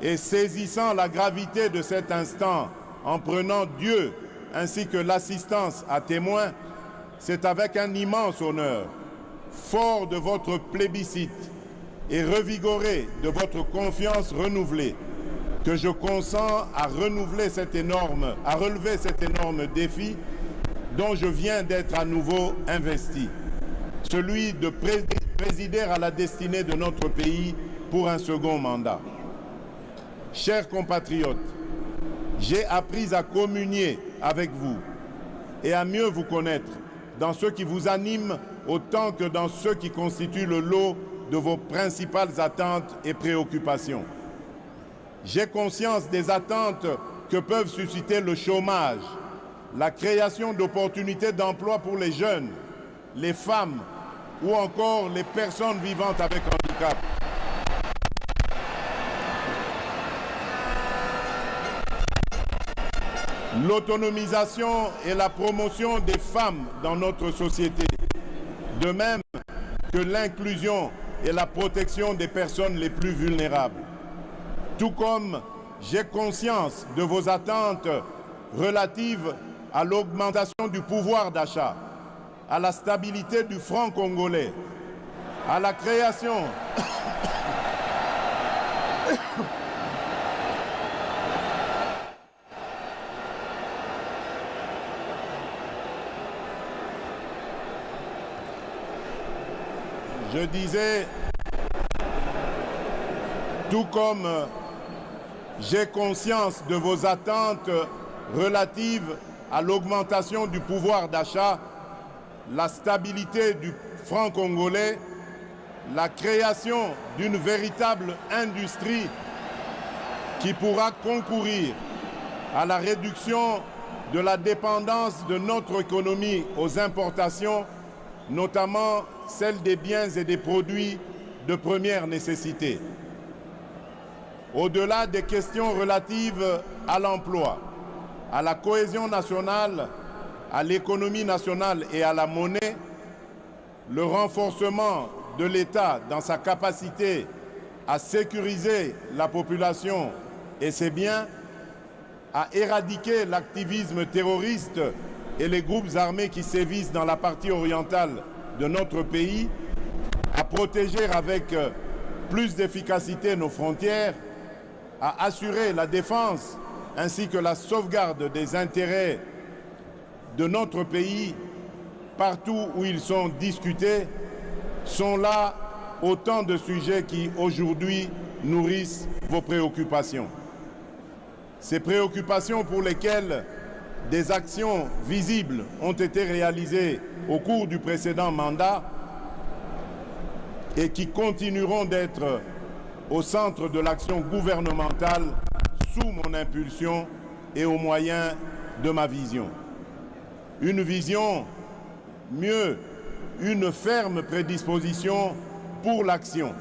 Et saisissant la gravité de cet instant, en prenant Dieu ainsi que l'assistance à témoin, c'est avec un immense honneur, fort de votre plébiscite et revigoré de votre confiance renouvelée, que je consens à relever cet énorme défi dont je viens d'être à nouveau investi, celui de présider à la destinée de notre pays pour un second mandat. Chers compatriotes, j'ai appris à communier avec vous et à mieux vous connaître dans ce qui vous anime autant que dans ce qui constitue le lot de vos principales attentes et préoccupations. J'ai conscience des attentes que peuvent susciter le chômage, la création d'opportunités d'emploi pour les jeunes, les femmes ou encore les personnes vivant avec handicap. L'autonomisation et la promotion des femmes dans notre société, de même que l'inclusion et la protection des personnes les plus vulnérables. Tout comme j'ai conscience de vos attentes relatives à l'augmentation du pouvoir d'achat, à la stabilité du franc congolais, à la création Je disais, tout comme j'ai conscience de vos attentes relatives à l'augmentation du pouvoir d'achat, la stabilité du franc congolais, la création d'une véritable industrie qui pourra concourir à la réduction de la dépendance de notre économie aux importations, notamment celle des biens et des produits de première nécessité. Au-delà des questions relatives à l'emploi, à la cohésion nationale, à l'économie nationale et à la monnaie, le renforcement de l'État dans sa capacité à sécuriser la population et ses biens, à éradiquer l'activisme terroriste et les groupes armés qui sévissent dans la partie orientale de notre pays, à protéger avec plus d'efficacité nos frontières, à assurer la défense ainsi que la sauvegarde des intérêts de notre pays partout où ils sont discutés, sont là autant de sujets qui aujourd'hui nourrissent vos préoccupations. Ces préoccupations pour lesquelles des actions visibles ont été réalisées au cours du précédent mandat et qui continueront d'être au centre de l'action gouvernementale sous mon impulsion et au moyen de ma vision. Une vision, mieux, une ferme prédisposition pour l'action,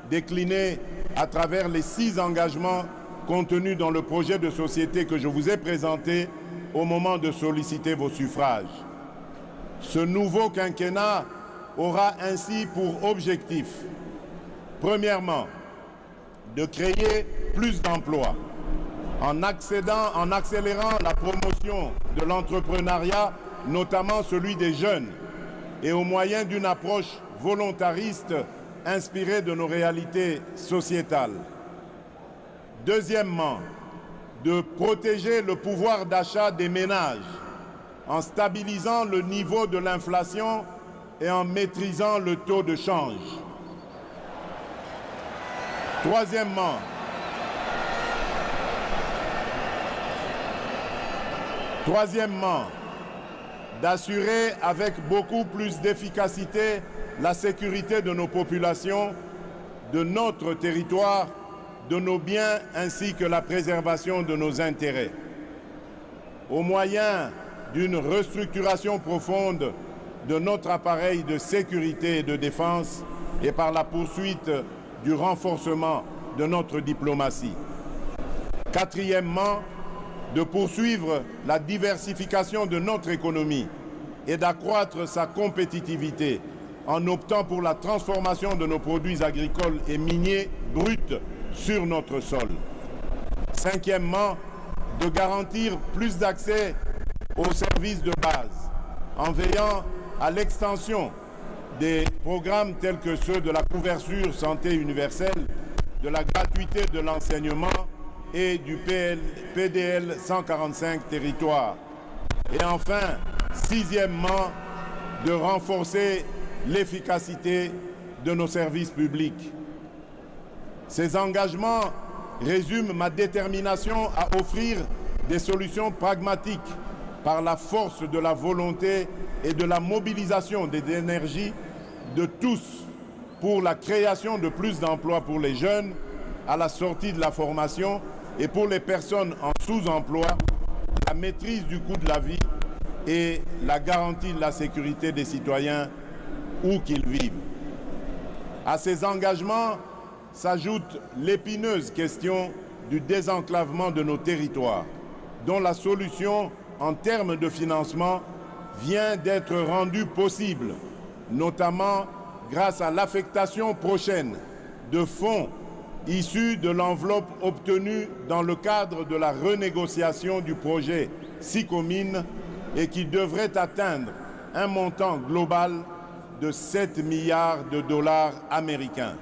déclinée à travers les 6 engagements contenus dans le projet de société que je vous ai présenté au moment de solliciter vos suffrages. Ce nouveau quinquennat aura ainsi pour objectif, premièrement, de créer plus d'emplois en accélérant la promotion de l'entrepreneuriat, notamment celui des jeunes, et au moyen d'une approche volontariste inspirée de nos réalités sociétales. Deuxièmement, de protéger le pouvoir d'achat des ménages en stabilisant le niveau de l'inflation et en maîtrisant le taux de change. Troisièmement, d'assurer avec beaucoup plus d'efficacité la sécurité de nos populations, de notre territoire, de nos biens ainsi que la préservation de nos intérêts. Au moyen d'une restructuration profonde de notre appareil de sécurité et de défense et par la poursuite du renforcement de notre diplomatie. Quatrièmement, de poursuivre la diversification de notre économie et d'accroître sa compétitivité en optant pour la transformation de nos produits agricoles et miniers bruts sur notre sol. Cinquièmement, de garantir plus d'accès aux services de base, en veillant à l'extension des programmes tels que ceux de la couverture santé universelle, de la gratuité de l'enseignement et du PDL 145 territoires. Et enfin, sixièmement, de renforcer l'efficacité de nos services publics. Ces engagements résument ma détermination à offrir des solutions pragmatiques par la force de la volonté et de la mobilisation des énergies de tous pour la création de plus d'emplois pour les jeunes à la sortie de la formation et pour les personnes en sous-emploi, la maîtrise du coût de la vie et la garantie de la sécurité des citoyens où qu'ils vivent. À ces engagements s'ajoute l'épineuse question du désenclavement de nos territoires, dont la solution en termes de financement vient d'être rendue possible, notamment grâce à l'affectation prochaine de fonds issus de l'enveloppe obtenue dans le cadre de la renégociation du projet SICOMINE et qui devrait atteindre un montant global de 7 milliards de dollars américains.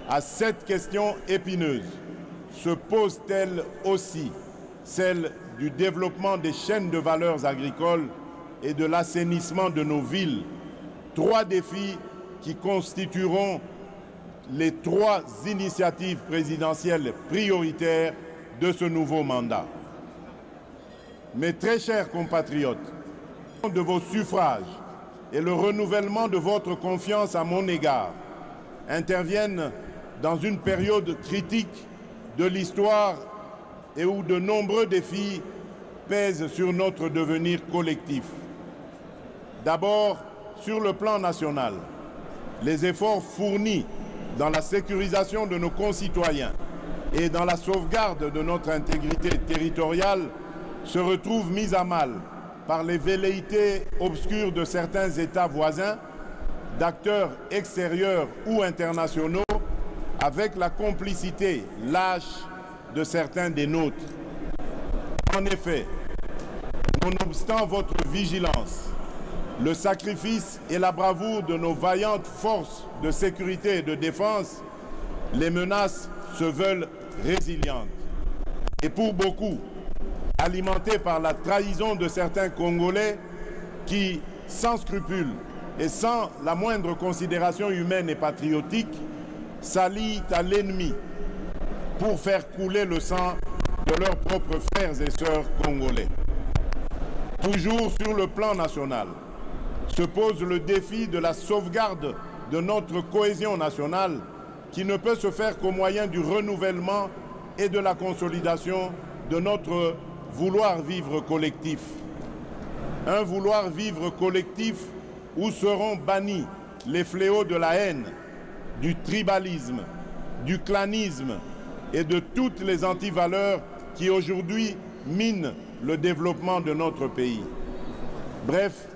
À cette question épineuse se pose-t-elle aussi celle du développement des chaînes de valeurs agricoles et de l'assainissement de nos villes, trois défis qui constitueront les trois initiatives présidentielles prioritaires de ce nouveau mandat. Mes très chers compatriotes, de vos suffrages et le renouvellement de votre confiance à mon égard interviennent dans une période critique de l'histoire et où de nombreux défis pèsent sur notre devenir collectif. D'abord, sur le plan national, les efforts fournis dans la sécurisation de nos concitoyens et dans la sauvegarde de notre intégrité territoriale se retrouvent mis à mal par les velléités obscures de certains États voisins, d'acteurs extérieurs ou internationaux, avec la complicité lâche de certains des nôtres. En effet, nonobstant votre vigilance, le sacrifice et la bravoure de nos vaillantes forces de sécurité et de défense, les menaces se veulent résilientes. Et pour beaucoup, alimentées par la trahison de certains Congolais qui, sans scrupules et sans la moindre considération humaine et patriotique, s'allient à l'ennemi pour faire couler le sang de leurs propres frères et sœurs congolais. Toujours sur le plan national, se pose le défi de la sauvegarde de notre cohésion nationale qui ne peut se faire qu'au moyen du renouvellement et de la consolidation de notre vouloir vivre collectif. Un vouloir vivre collectif où seront bannis les fléaux de la haine, du tribalisme, du clanisme et de toutes les antivaleurs qui aujourd'hui minent le développement de notre pays. Bref,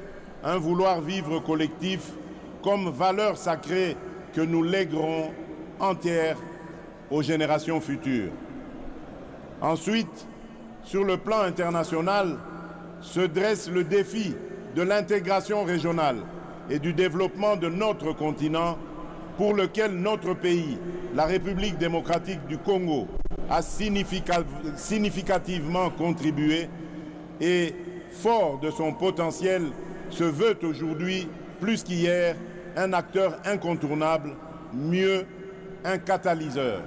un vouloir vivre collectif comme valeur sacrée que nous léguerons entière aux générations futures. Ensuite, sur le plan international, se dresse le défi de l'intégration régionale et du développement de notre continent pour lequel notre pays, la République démocratique du Congo, a significativement contribué et, fort de son potentiel, se veut aujourd'hui, plus qu'hier, un acteur incontournable, mieux, un catalyseur.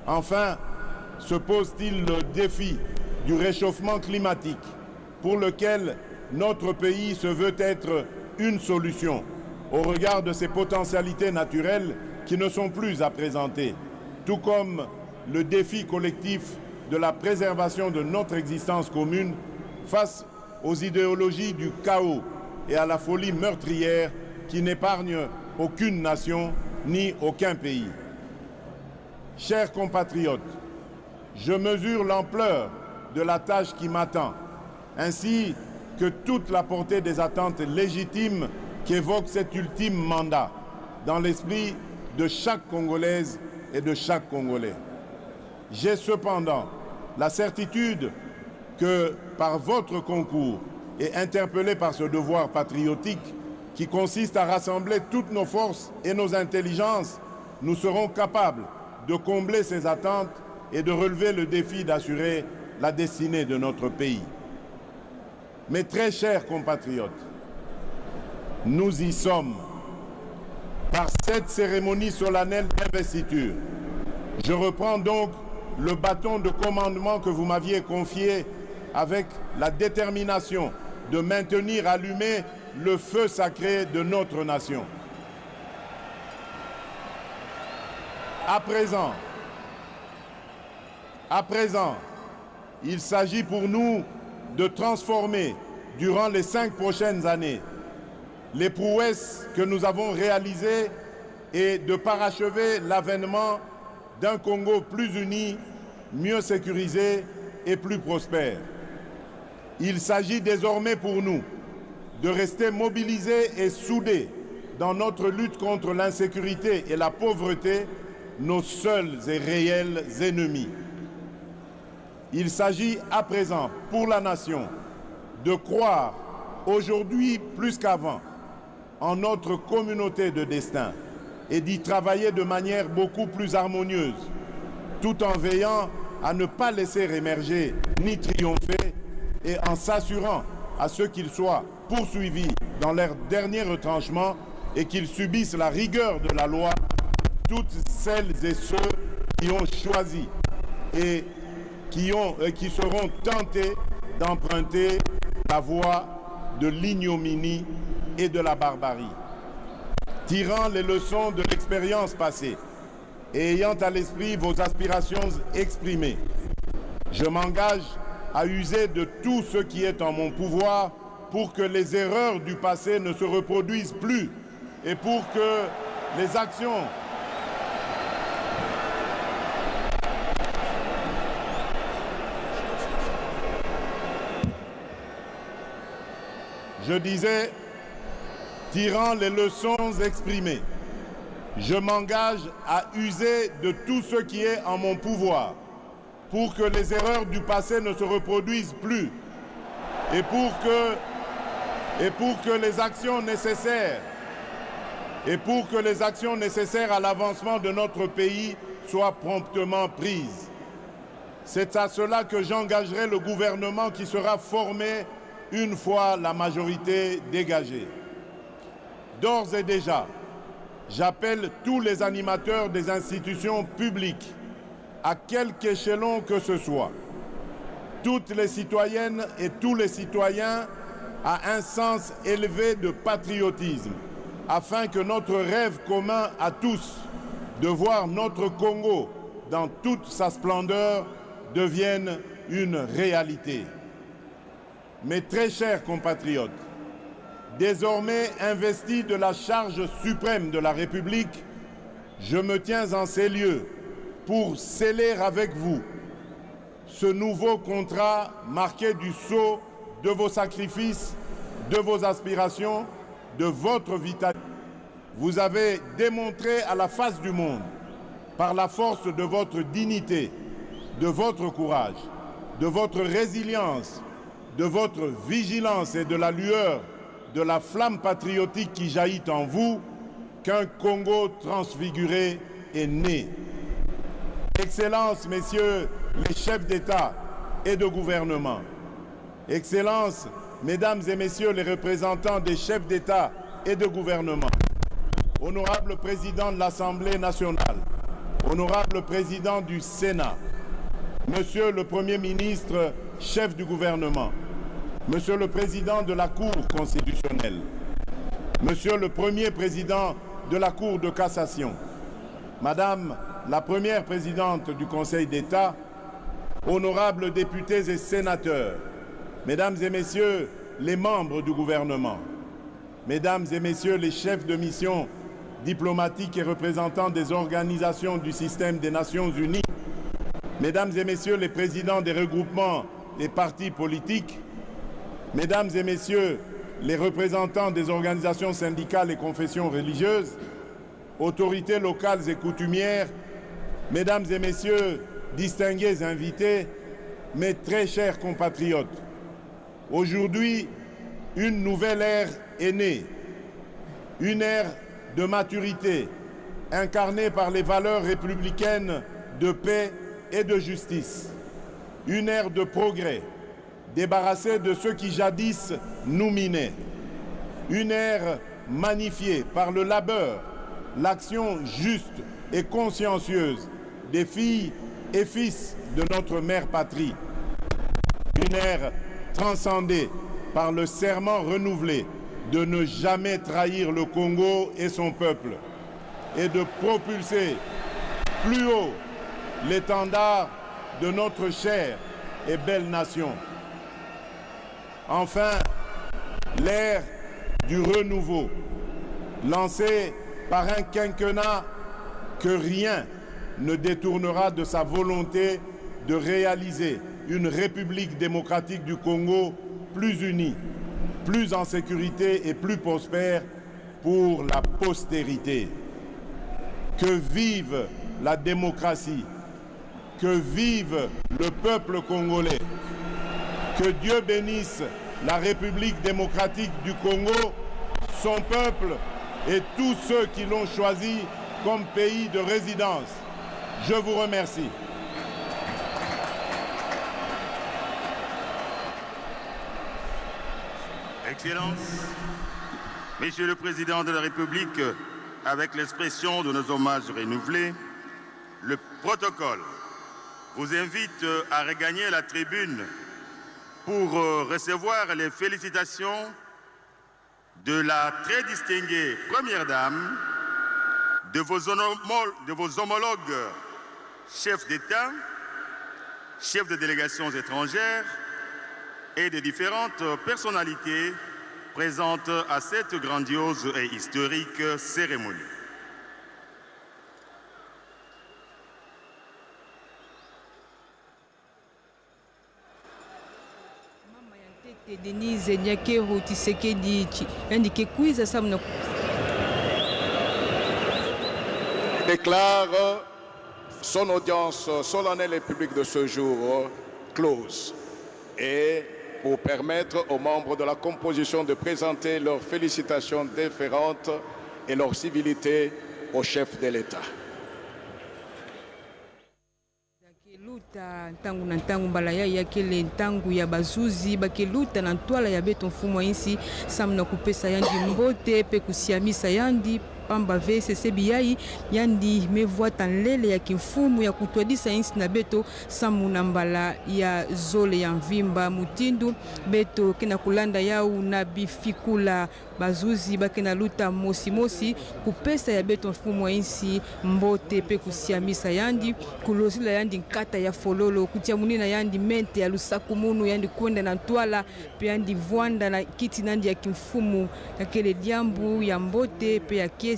Enfin, se pose-t-il le défi du réchauffement climatique pour lequel notre pays se veut être une solution au regard de ses potentialités naturelles qui ne sont plus à présenter, tout comme le défi collectif de la préservation de notre existence commune face aux idéologies du chaos et à la folie meurtrière qui n'épargnent aucune nation ni aucun pays. Chers compatriotes, je mesure l'ampleur de la tâche qui m'attend, ainsi que toute la portée des attentes légitimes qu'évoque cet ultime mandat dans l'esprit de chaque Congolaise et de chaque Congolais. J'ai cependant la certitude que, par votre concours et interpellé par ce devoir patriotique qui consiste à rassembler toutes nos forces et nos intelligences, nous serons capables de combler ces attentes et de relever le défi d'assurer la destinée de notre pays. Mes très chers compatriotes, nous y sommes. Par cette cérémonie solennelle d'investiture, je reprends donc le bâton de commandement que vous m'aviez confié avec la détermination de maintenir allumé le feu sacré de notre nation. À présent, il s'agit pour nous de transformer durant les 5 prochaines années les prouesses que nous avons réalisées et de parachever l'avènement d'un Congo plus uni, mieux sécurisé et plus prospère. Il s'agit désormais pour nous de rester mobilisés et soudés dans notre lutte contre l'insécurité et la pauvreté, nos seuls et réels ennemis. Il s'agit à présent pour la nation de croire aujourd'hui plus qu'avant en notre communauté de destin et d'y travailler de manière beaucoup plus harmonieuse, tout en veillant à ne pas laisser émerger ni triompher et en s'assurant à ceux qu'ils soient poursuivis dans leur dernier retranchement et qu'ils subissent la rigueur de la loi, toutes celles et ceux qui ont choisi et qui seront tentés d'emprunter la voie de l'ignominie et de la barbarie. Tirant les leçons de l'expérience passée et ayant à l'esprit vos aspirations exprimées, je m'engage à user de tout ce qui est en mon pouvoir pour que les erreurs du passé ne se reproduisent plus et pour que les actions Je disais, tirant les leçons exprimées, je m'engage à user de tout ce qui est en mon pouvoir pour que les erreurs du passé ne se reproduisent plus et pour que les actions nécessaires à l'avancement de notre pays soient promptement prises. C'est à cela que j'engagerai le gouvernement qui sera formé une fois la majorité dégagée. D'ores et déjà, j'appelle tous les animateurs des institutions publiques, à quelque échelon que ce soit, toutes les citoyennes et tous les citoyens à un sens élevé de patriotisme, afin que notre rêve commun à tous de voir notre Congo dans toute sa splendeur devienne une réalité. Mes très chers compatriotes, désormais investi de la charge suprême de la République, je me tiens en ces lieux pour sceller avec vous ce nouveau contrat marqué du sceau de vos sacrifices, de vos aspirations, de votre vitalité. Vous avez démontré à la face du monde, par la force de votre dignité, de votre courage, de votre résilience, de votre vigilance et de la lueur de la flamme patriotique qui jaillit en vous, qu'un Congo transfiguré est né. Excellences, messieurs les chefs d'État et de gouvernement, Excellences, mesdames et messieurs les représentants des chefs d'État et de gouvernement, honorable président de l'Assemblée nationale, honorable président du Sénat, monsieur le Premier ministre, chef du gouvernement, monsieur le président de la Cour constitutionnelle, monsieur le premier président de la Cour de cassation, madame la première présidente du Conseil d'État, honorables députés et sénateurs, mesdames et messieurs les membres du gouvernement, mesdames et messieurs les chefs de mission diplomatiques et représentants des organisations du système des Nations Unies, mesdames et messieurs les présidents des regroupements des partis politiques, mesdames et messieurs les représentants des organisations syndicales et confessions religieuses, autorités locales et coutumières, mesdames et messieurs distingués invités, mes très chers compatriotes, aujourd'hui, une nouvelle ère est née, une ère de maturité, incarnée par les valeurs républicaines de paix et de justice, une ère de progrès, débarrassée de ceux qui jadis nous minaient, une ère magnifiée par le labeur, l'action juste et consciencieuse des filles et fils de notre mère patrie, une ère transcendée par le serment renouvelé de ne jamais trahir le Congo et son peuple et de propulser plus haut l'étendard de notre chère et belle nation. Enfin, l'ère du renouveau, lancée par un quinquennat que rien ne détournera de sa volonté de réaliser une République démocratique du Congo plus unie, plus en sécurité et plus prospère pour la postérité. Que vive la démocratie, que vive le peuple congolais, que Dieu bénisse la République démocratique du Congo, son peuple et tous ceux qui l'ont choisi comme pays de résidence. Je vous remercie. Excellences, Monsieur le Président de la République, avec l'expression de nos hommages renouvelés, le protocole vous invite à regagner la tribune pour recevoir les félicitations de la très distinguée Première Dame, de vos homologues chefs d'État, chefs de délégations étrangères et des différentes personnalités présentes à cette grandiose et historique cérémonie. Denise Nyakero Tshisekedi indiqué quiz samna déclare son audience solennelle et publique de ce jour close et pour permettre aux membres de la composition de présenter leurs félicitations déférentes et leur civilité au chef de l'État. Ntangu na ntangu mbala ya kele ntangu ya bazuzi bakeluta na ntwala ya beto mfumo insi samna kupesa yandi mbote pe kusiamisa yandi pamba VCC biyai yandi mevoita nlele ya kimfumu ya kutwadisa insi na beto samu na mbala ya zole ya mvimba mutindu beto kena kulanda yau na bifikula bazuzi bakena luta mosi kupesa ya beto mfumu insi mbote pe kusiamisa yandi kulozila yandi nkata ya fololo kutia munina yandi mente ya lusaku munu yandi kwenda na ntwala pe yandi vwanda na kiti nandi ya kimfumu ya kele diambu ya mbote pe ya kiese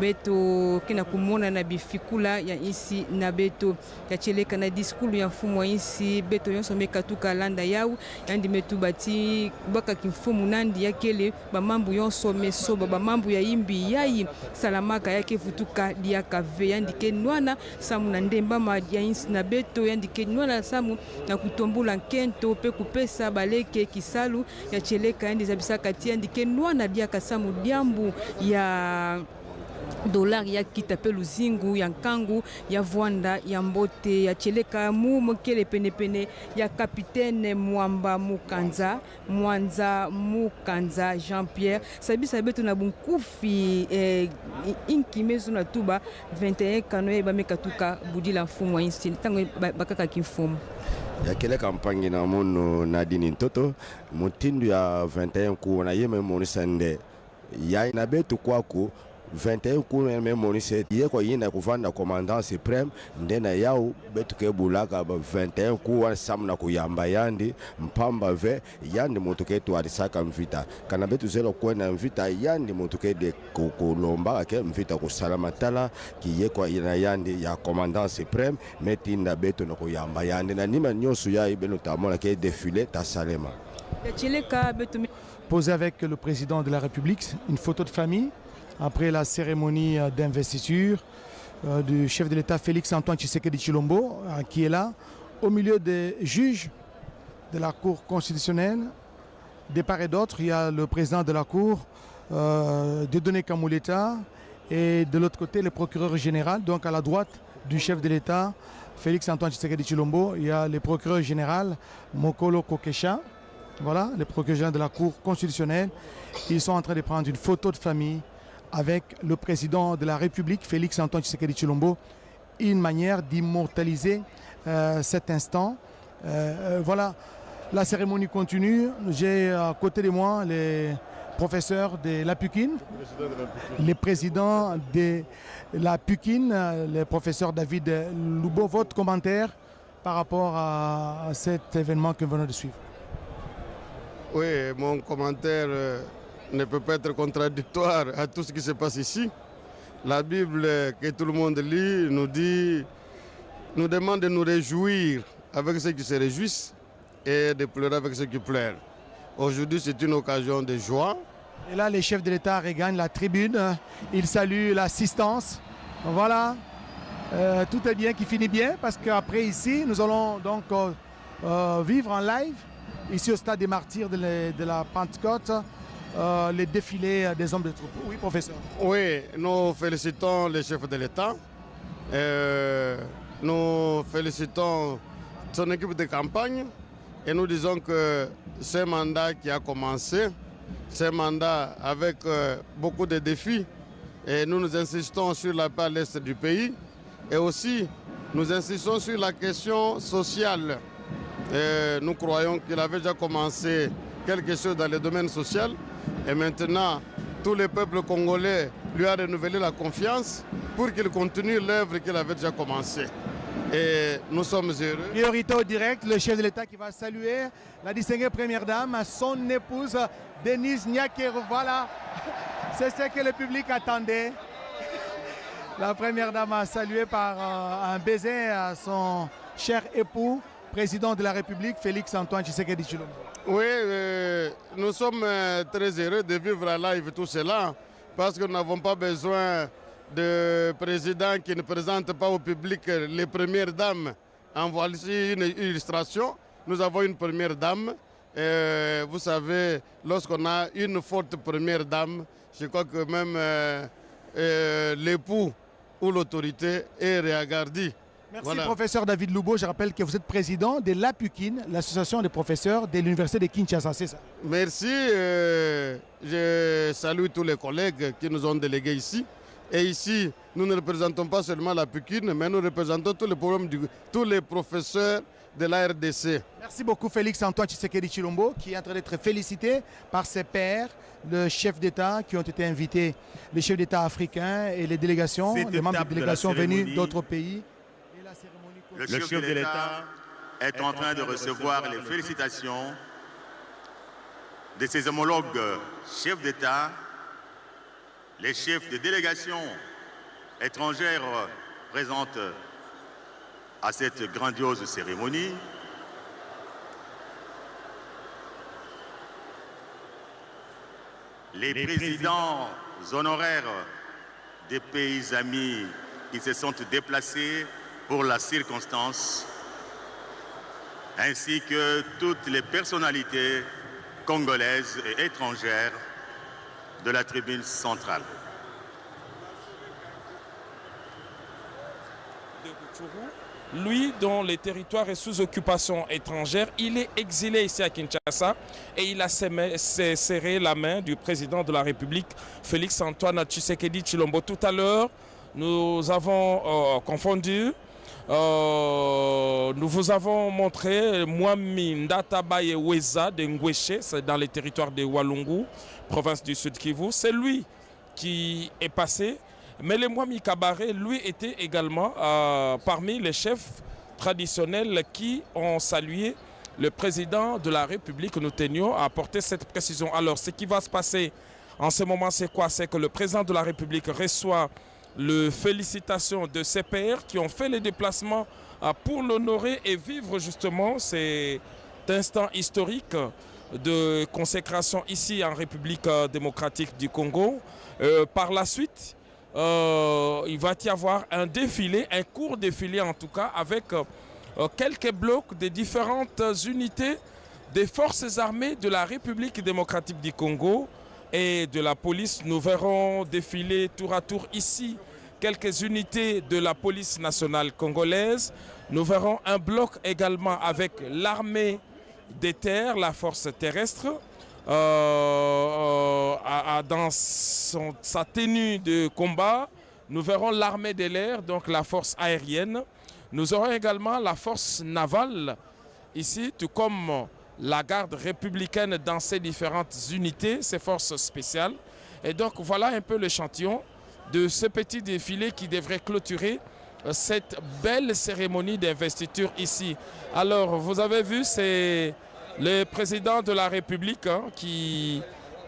beto kena kumona na bifikula ya insi na beto ya cheleka na diskulu ya mfumu wa insi beto yonso mekatuka landa yau yandi metu bati baka kimfumu nandi ya kele bamambu yonso mesoba bamambu ya imbi yai salamaka yake futuka diaka ve yandi kenwana samu na ndemba ya insi na beto yandi kenwana samu na kutombula nkento pe kupesa baleke kisalu ya cheleka yandi zabisaka tia yandi kenwana diaka samu diambu ya dollar ya kitape luzingu ya nkangu ya vwanda ya mbote ya cheleka mu mokele penepene ya kapitaine Mwamba Mukanza Mwanza Mukanza Jean-Pierre sabisa beto na bunkufi inki mezo na tuba 21 kanoe bamekatuka budila mfumu wa insi tango bakaka kimfumu ya kele kampangi na mono Nadine Ntoto mutindu ya 21 ku na yeme monisande ya na beto kwaku 21 kuna memoni se yeko yina kuvanda commandant supreme ndena yao betuke bulaka 21 kuwa samna kuyamba yandi mpamba ve yandi mutuke tu arisaka mvita kana betu zelo kwena mvita yandi mutuke de kulomba ke mvita kusalama tala ki yeko yina yandi ya commandant supreme metinda betu na kuyamba yandi na nima nyosu ya ibeno tamona ke défilé ta salema posé avec le président de la République une photo de famille après la cérémonie d'investiture du chef de l'État Félix Antoine Tshisekedi Tshilombo qui est là, au milieu des juges de la Cour constitutionnelle. De part et d'autre, il y a le président de la Cour, Dieudonné Kamuleta, et de l'autre côté, le procureur général. Donc à la droite du chef de l'État, Félix Antoine Tshisekedi Tshilombo, il y a le procureur général, Mokolo Kokesha, voilà, le procureur général de la Cour constitutionnelle. Ils sont en train de prendre une photo de famille avec le président de la République, Félix Antoine Tshisekedi Tshilombo, une manière d'immortaliser cet instant. Voilà, la cérémonie continue. J'ai à côté de moi les professeurs de la PUCIN, le président de la PUCIN, le professeur David Loubo. Votre commentaire par rapport à cet événement que nous venons de suivre? Oui, mon commentaire ne peut pas être contradictoire à tout ce qui se passe ici. La Bible que tout le monde lit nous demande de nous réjouir avec ceux qui se réjouissent et de pleurer avec ceux qui pleurent. Aujourd'hui, c'est une occasion de joie. Et là, les chefs de l'État regagnent la tribune. Ils saluent l'assistance. Voilà. Tout est bien qui finit bien parce qu'après ici, nous allons donc vivre en live, ici au stade des Martyrs de la Pentecôte, les défilés des hommes de troupeau. Oui, professeur. Oui, nous félicitons les chefs de l'État. Nous félicitons son équipe de campagne et nous disons que ce mandat qui a commencé, ce mandat avec beaucoup de défis, et nous insistons sur la paix à l'est du pays et aussi nous insistons sur la question sociale. Nous croyons qu'il avait déjà commencé quelque chose dans le domaine social et maintenant tout le peuple congolais lui a renouvelé la confiance pour qu'il continue l'œuvre qu'il avait déjà commencée. Et nous sommes heureux. Priorité au direct, le chef de l'État qui va saluer la distinguée première dame, son épouse Denise Nyakero. Voilà, c'est ce que le public attendait. La première dame a salué par un baiser à son cher époux, président de la République, Félix Antoine Tshisekedi Tshilombo. Oui, nous sommes très heureux de vivre à live tout cela parce que nous n'avons pas besoin de présidents qui ne présentent pas au public les premières dames. En voici une illustration. Nous avons une première dame. Vous savez, lorsqu'on a une forte première dame, je crois que même l'époux ou l'autorité est regardé. Merci, voilà. Professeur David Loubo. Je rappelle que vous êtes président de l'APUCIN, l'association des professeurs de l'université de Kinshasa, c'est ça? Merci. Je salue tous les collègues qui nous ont délégués ici. Et ici, nous ne représentons pas seulement l'APUCIN, mais nous représentons tous les professeurs de la RDC. Merci beaucoup Félix Antoine Tshisekedi Tshilombo, qui est en train d'être félicité par ses pairs, le chef d'État qui ont été invités, les chefs d'État africains et les délégations, les membres de délégations venus d'autres pays. Le chef de l'État est en train de recevoir les félicitations de ses homologues chefs d'État, les chefs de délégations étrangères présentes à cette grandiose cérémonie. Les présidents honoraires des pays amis qui se sont déplacés pour la circonstance, ainsi que toutes les personnalités congolaises et étrangères de la tribune centrale. Lui, dont le territoire est sous occupation étrangère, il est exilé ici à Kinshasa et il a serré la main du président de la République, Félix Antoine Tshisekedi Tshilombo. Tout à l'heure, nous avons confondu. Nous vous avons montré Mwami Ndatabaye Weza de Ngweshe, c'est dans les territoires de Walungu, province du Sud Kivu. C'est lui qui est passé. Mais le Mwami Kabaré, lui, était également parmi les chefs traditionnels qui ont salué le président de la République. Nous tenions à apporter cette précision. Alors, ce qui va se passer en ce moment, c'est quoi? C'est que le président de la République reçoit les félicitations de ses pairs qui ont fait les déplacements pour l'honorer et vivre justement cet instant historique de consécration ici en République démocratique du Congo. Par la suite, il va y avoir un défilé, un court défilé en tout cas, avec quelques blocs de différentes unités des forces armées de la République démocratique du Congo et de la police. Nous verrons défiler tour à tour ici quelques unités de la police nationale congolaise. Nous verrons un bloc également avec l'armée des terres, la force terrestre, dans sa tenue de combat. Nous verrons l'armée de l'air, donc la force aérienne. Nous aurons également la force navale ici, tout comme la garde républicaine dans ses différentes unités, ses forces spéciales. Et donc voilà un peu l'échantillon de ce petit défilé qui devrait clôturer cette belle cérémonie d'investiture ici. Alors vous avez vu, c'est le président de la République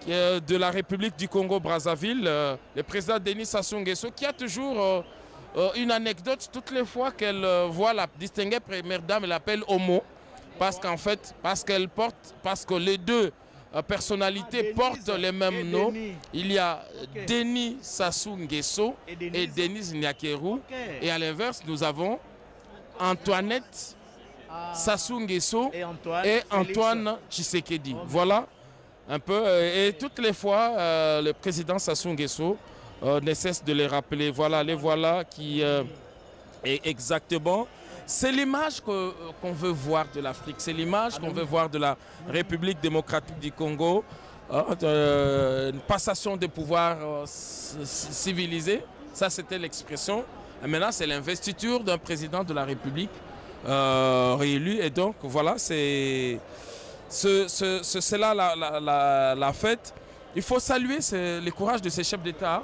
de la République du Congo-Brazzaville, le président Denis Sassou Nguesso, qui a toujours une anecdote. Toutes les fois qu'elle voit la distinguée première dame, elle l'appelle Homo, parce qu'en fait, parce que les deux personnalités portent les mêmes noms. Il y a Denis Sassou Nguesso et Denis Nyakeru. Et à l'inverse, nous avons Antoinette Sassou Nguesso et Antoine Tshisekedi. Voilà un peu. Et toutes les fois, le président Sassou Nguesso ne cesse de les rappeler. Voilà, les voilà qui est exactement. C'est l'image qu'on veut voir de l'Afrique. C'est l'image qu'on veut voir de la République démocratique du Congo. Une passation de pouvoir civilisé. Ça, c'était l'expression. Et maintenant, c'est l'investiture d'un président de la République réélu. Et donc, voilà, c'est là la fête. Il faut saluer le courage de ces chefs d'État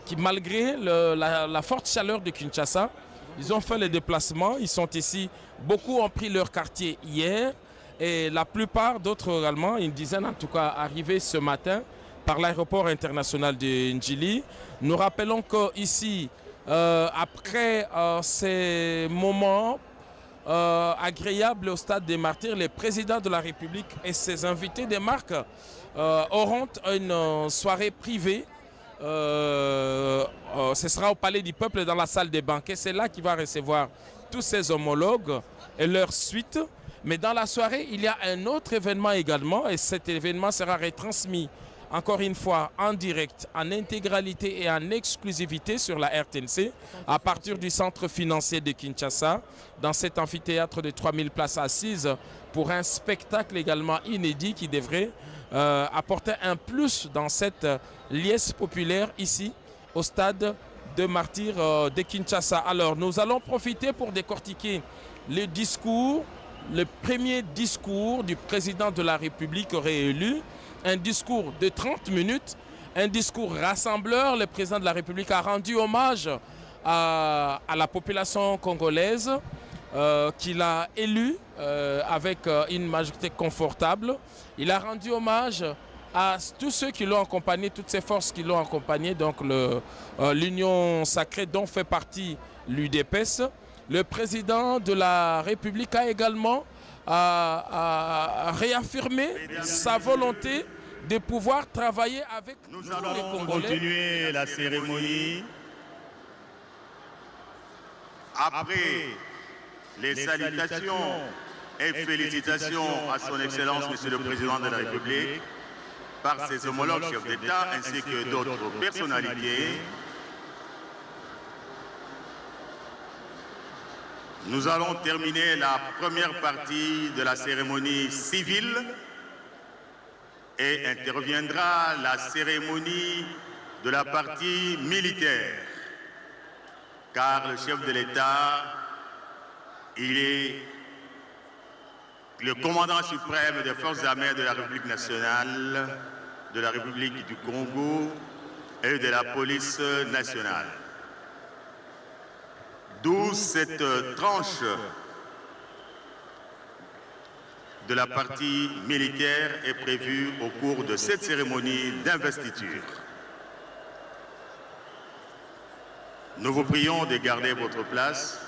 qui, malgré la forte chaleur de Kinshasa, ils ont fait les déplacements, ils sont ici. Beaucoup ont pris leur quartier hier et la plupart d'autres également, une dizaine en tout cas, arrivés ce matin par l'aéroport international de Njili. Nous rappelons qu'ici, après ces moments agréables au stade des Martyrs, le président de la République et ses invités des marques auront une soirée privée. Ce sera au Palais du Peuple dans la salle des banquets. C'est là qu'il va recevoir tous ses homologues et leur suite. Mais dans la soirée, il y a un autre événement également et cet événement sera retransmis encore une fois en direct, en intégralité et en exclusivité sur la RTNC à partir du centre financier de Kinshasa dans cet amphithéâtre de 3000 places assises pour un spectacle également inédit qui devrait apporter un plus dans cette liesse populaire ici au stade de Martyrs de Kinshasa. Alors nous allons profiter pour décortiquer le premier discours du président de la République réélu, un discours de 30 minutes, un discours rassembleur. Le président de la République a rendu hommage à la population congolaise qu'il a élue avec une majorité confortable. Il a rendu hommage à tous ceux qui l'ont accompagné, toutes ces forces qui l'ont accompagné, donc l'Union sacrée dont fait partie l'UDPS. Le président de la République a également réaffirmé sa volonté de pouvoir travailler avec nous les allons Congolais. continuer la cérémonie après les salutations et félicitations à son Excellence Monsieur le Président de la République par ses homologues chefs d'État ainsi que d'autres personnalités. Nous allons terminer la première partie de la cérémonie civile et interviendra la cérémonie de la partie militaire, car le chef de l'État, il est le commandant suprême des forces armées de la République nationale, de la République du Congo et de la police nationale. D'où cette tranche de la partie militaire est prévue au cours de cette cérémonie d'investiture. Nous vous prions de garder votre place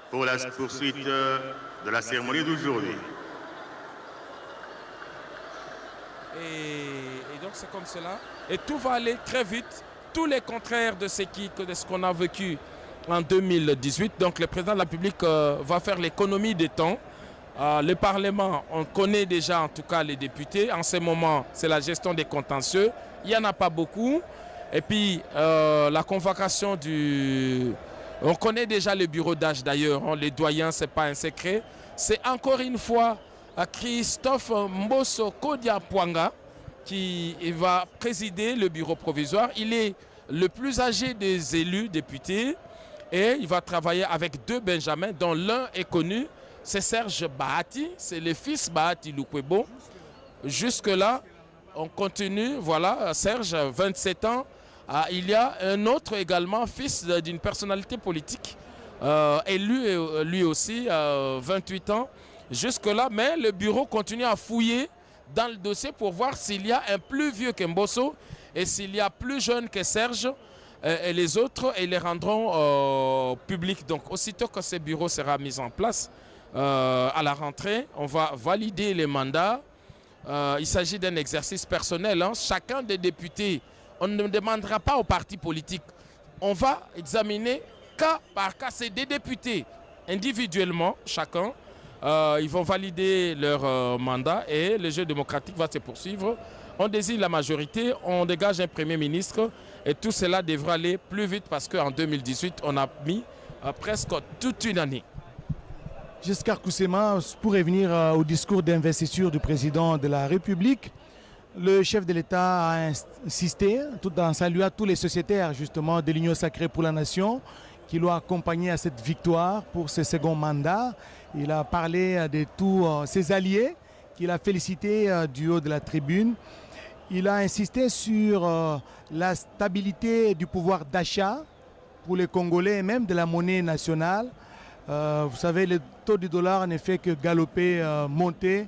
pour la poursuite de la cérémonie d'aujourd'hui. Et donc c'est comme cela. Et tout va aller très vite tout le contraire de ce qu'on a vécu en 2018. Donc le président de la République va faire l'économie des temps. Le Parlement, on connaît déjà en tout cas les députés. En ce moment, c'est la gestion des contentieux. Il n'y en a pas beaucoup. Et puis la convocation du... On connaît déjà le bureau d'âge d'ailleurs. Les doyens, ce n'est pas un secret. C'est encore une fois Christophe Mbosso Kodia Pwanga qui va présider le bureau provisoire. Il est le plus âgé des élus députés et il va travailler avec 2 Benjamins dont l'un est connu, c'est Serge Bahati, c'est le fils Bahati Lukwebo. Jusque-là, on continue, voilà, Serge, 27 ans. Il y a un autre également, fils d'une personnalité politique, élu lui aussi, 28 ans. Jusque-là, mais le bureau continue à fouiller dans le dossier pour voir s'il y a un plus vieux que Mbosso et s'il y a plus jeune que Serge et les autres, et les rendront publics. Donc aussitôt que ce bureau sera mis en place, à la rentrée, on va valider les mandats. Il s'agit d'un exercice personnel. Hein. Chacun des députés, on ne demandera pas aux partis politiques. On va examiner cas par cas. C'est des députés individuellement, chacun. Ils vont valider leur mandat et le jeu démocratique va se poursuivre. On désigne la majorité, on dégage un premier ministre et tout cela devra aller plus vite parce qu'en 2018, on a mis presque toute une année. Giscard Koussema, pour revenir au discours d'investiture du président de la République, le chef de l'État a insisté tout en saluant tous les sociétaires justement de l'Union sacrée pour la nation qui l'ont accompagné à cette victoire pour ce second mandat. Il a parlé de tous ses alliés qu'il a félicités du haut de la tribune. Il a insisté sur la stabilité du pouvoir d'achat pour les Congolais et même de la monnaie nationale. Vous savez, le taux du dollar ne fait que galoper, monter.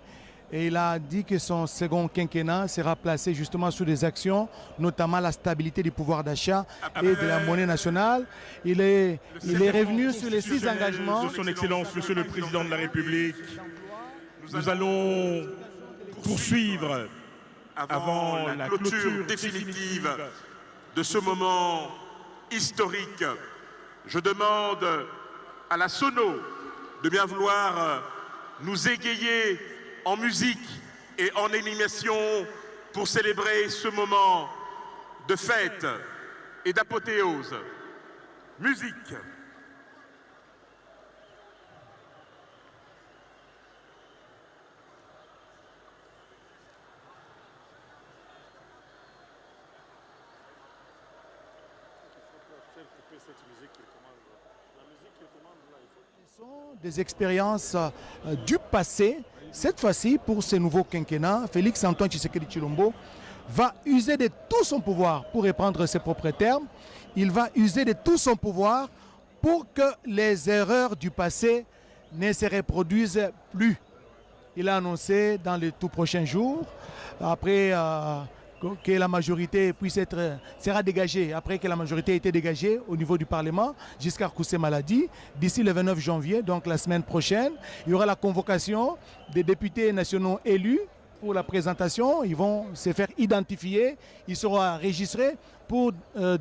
Et il a dit que son second quinquennat sera placé justement sur des actions, notamment la stabilité du pouvoir d'achat et de la monnaie nationale. Il est revenu sur les 6 engagements. De son Excellence, Monsieur le Président de la République, nous allons poursuivre avant la clôture définitive de ce moment historique. Je demande à la sono de bien vouloir nous égayer en musique et en animation pour célébrer ce moment de fête et d'apothéose. Musique. Des expériences du passé. Cette fois-ci, pour ce nouveau quinquennat, Félix Antoine Tshisekedi Tshilombo va user de tout son pouvoir, pour reprendre ses propres termes, il va user de tout son pouvoir pour que les erreurs du passé ne se reproduisent plus. Il a annoncé dans les tout prochains jours, après que la majorité sera dégagée, après que la majorité a été dégagée au niveau du Parlement, Giscard Koussema l'a dit, d'ici le 29 janvier, donc la semaine prochaine, il y aura la convocation des députés nationaux élus pour la présentation. Ils vont se faire identifier, ils seront enregistrés pour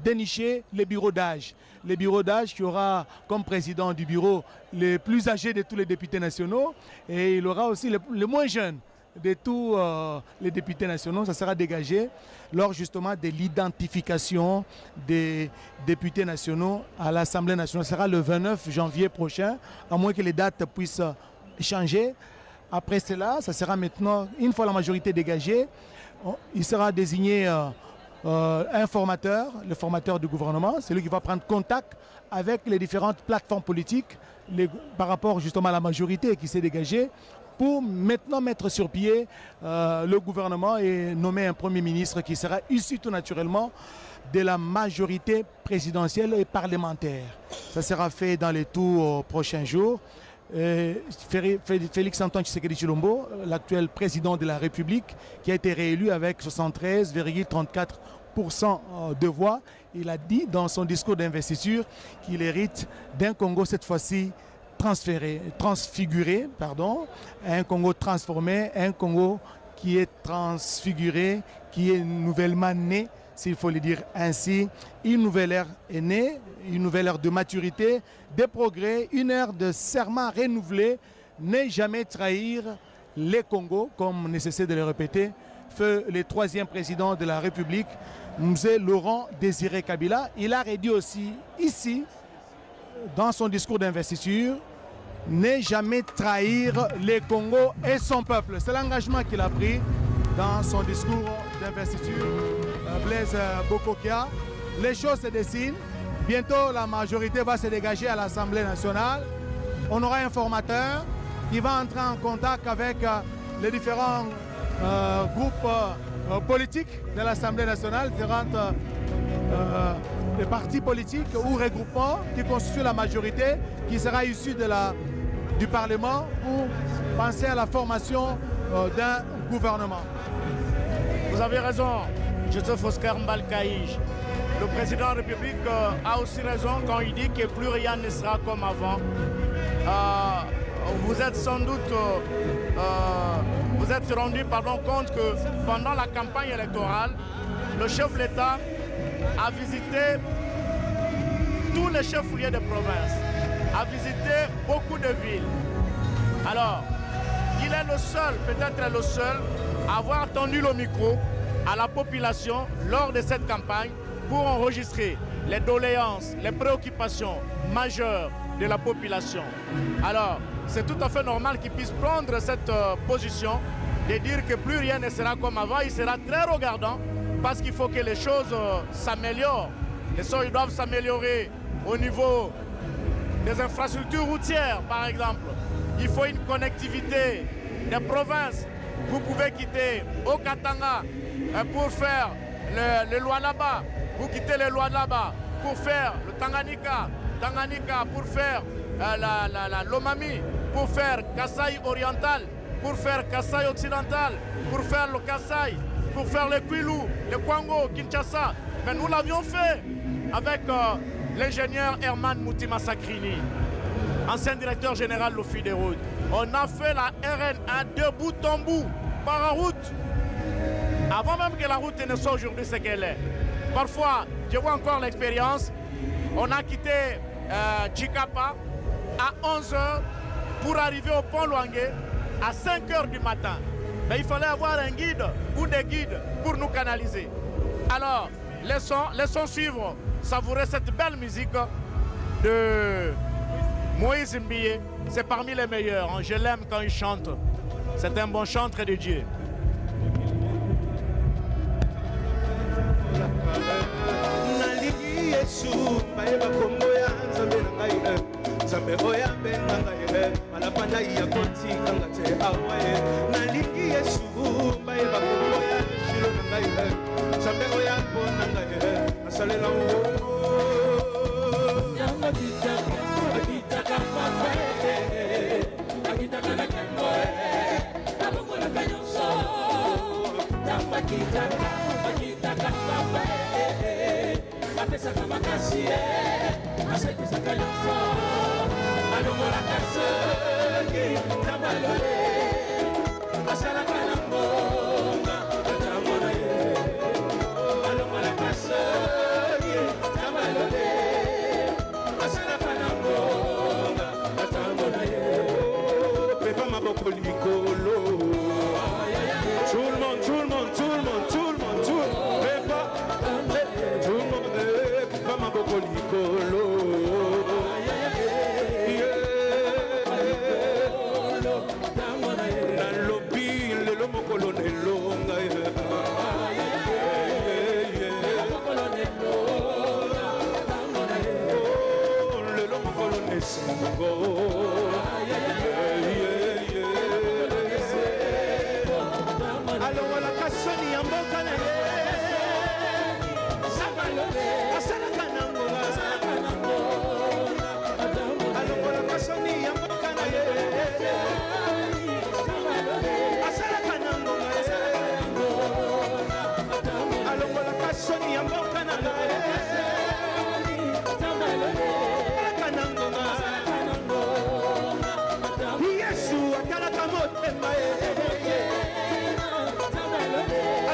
dénicher les bureaux d'âge. Les bureaux d'âge qui aura comme président du bureau le plus âgé de tous les députés nationaux et il aura aussi le moins jeune de tous les députés nationaux. Ça sera dégagé lors justement de l'identification des députés nationaux à l'Assemblée nationale. Ce sera le 29 janvier prochain, à moins que les dates puissent changer. Après cela, ça sera maintenant, une fois la majorité dégagée, il sera désigné un formateur, le formateur du gouvernement, c'est lui qui va prendre contact avec les différentes plateformes politiques par rapport justement à la majorité qui s'est dégagée, pour maintenant mettre sur pied le gouvernement et nommer un Premier ministre qui sera issu tout naturellement de la majorité présidentielle et parlementaire. Ça sera fait dans les tout prochains jours. Félix Antoine Tshisekedi Tshilombo, l'actuel président de la République, qui a été réélu avec 73,34% de voix, il a dit dans son discours d'investiture qu'il hérite d'un Congo cette fois-ci transfiguré, un Congo transformé, un Congo qui est transfiguré, qui est nouvellement né s'il faut le dire ainsi. Une nouvelle ère est née, une nouvelle ère de maturité, de progrès, une ère de serment renouvelé. Ne jamais trahir les Congos, comme nécessaire de le répéter, feu le 3e président de la République, M. Laurent Désiré Kabila. Il a redit aussi ici, dans son discours d'investiture, ne jamais trahir les Congos et son peuple. C'est l'engagement qu'il a pris dans son discours d'investiture. Blaise Bokokia. Les choses se dessinent. Bientôt, la majorité va se dégager à l'Assemblée nationale. On aura un formateur qui va entrer en contact avec les différents groupes politiques de l'Assemblée nationale, différentes les partis politiques ou regroupements qui constituent la majorité qui sera issue du Parlement pour penser à la formation d'un gouvernement. Vous avez raison, Joseph Oscar Mbalkaïj. Le président de la République a aussi raison quand il dit que plus rien ne sera comme avant. Vous êtes sans doute vous êtes rendu compte que pendant la campagne électorale, le chef de l'État a visité tous les chefs-lieux de province, a visité beaucoup de villes. Alors, il est le seul, peut-être le seul, à avoir tendu le micro à la population lors de cette campagne pour enregistrer les doléances, les préoccupations majeures de la population. Alors, c'est tout à fait normal qu'il puisse prendre cette position de dire que plus rien ne sera comme avant. Il sera très regardant parce qu'il faut que les choses s'améliorent. Les choses doivent s'améliorer au niveau des infrastructures routières, par exemple. Il faut une connectivité des provinces. Vous pouvez quitter au Katanga pour faire le Lualaba. Vous quittez le Lualaba pour faire le Tanganyika. Tanganyika pour faire l'Omami, pour faire Kasaï oriental, pour faire Kasaï occidental, pour faire le Kasaï, pour faire le Kwilu, le Kwango, Kinshasa. Mais nous l'avions fait avec l'ingénieur Herman Moutima Sakrini, ancien directeur général de l'Office des routes. On a fait la RN1 de bout en bout, par route, avant même que la route ne soit aujourd'hui ce qu'elle est. Parfois, je vois encore l'expérience, on a quitté Chikapa à 11h pour arriver au pont Luangue à 5h du matin. Mais il fallait avoir un guide ou des guides pour nous canaliser. Alors, laissons suivre, savourer cette belle musique de Moïse Mbiye. C'est parmi les meilleurs, hein. Je l'aime quand il chante. C'est un bon chanteur de Dieu.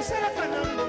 Asala kanango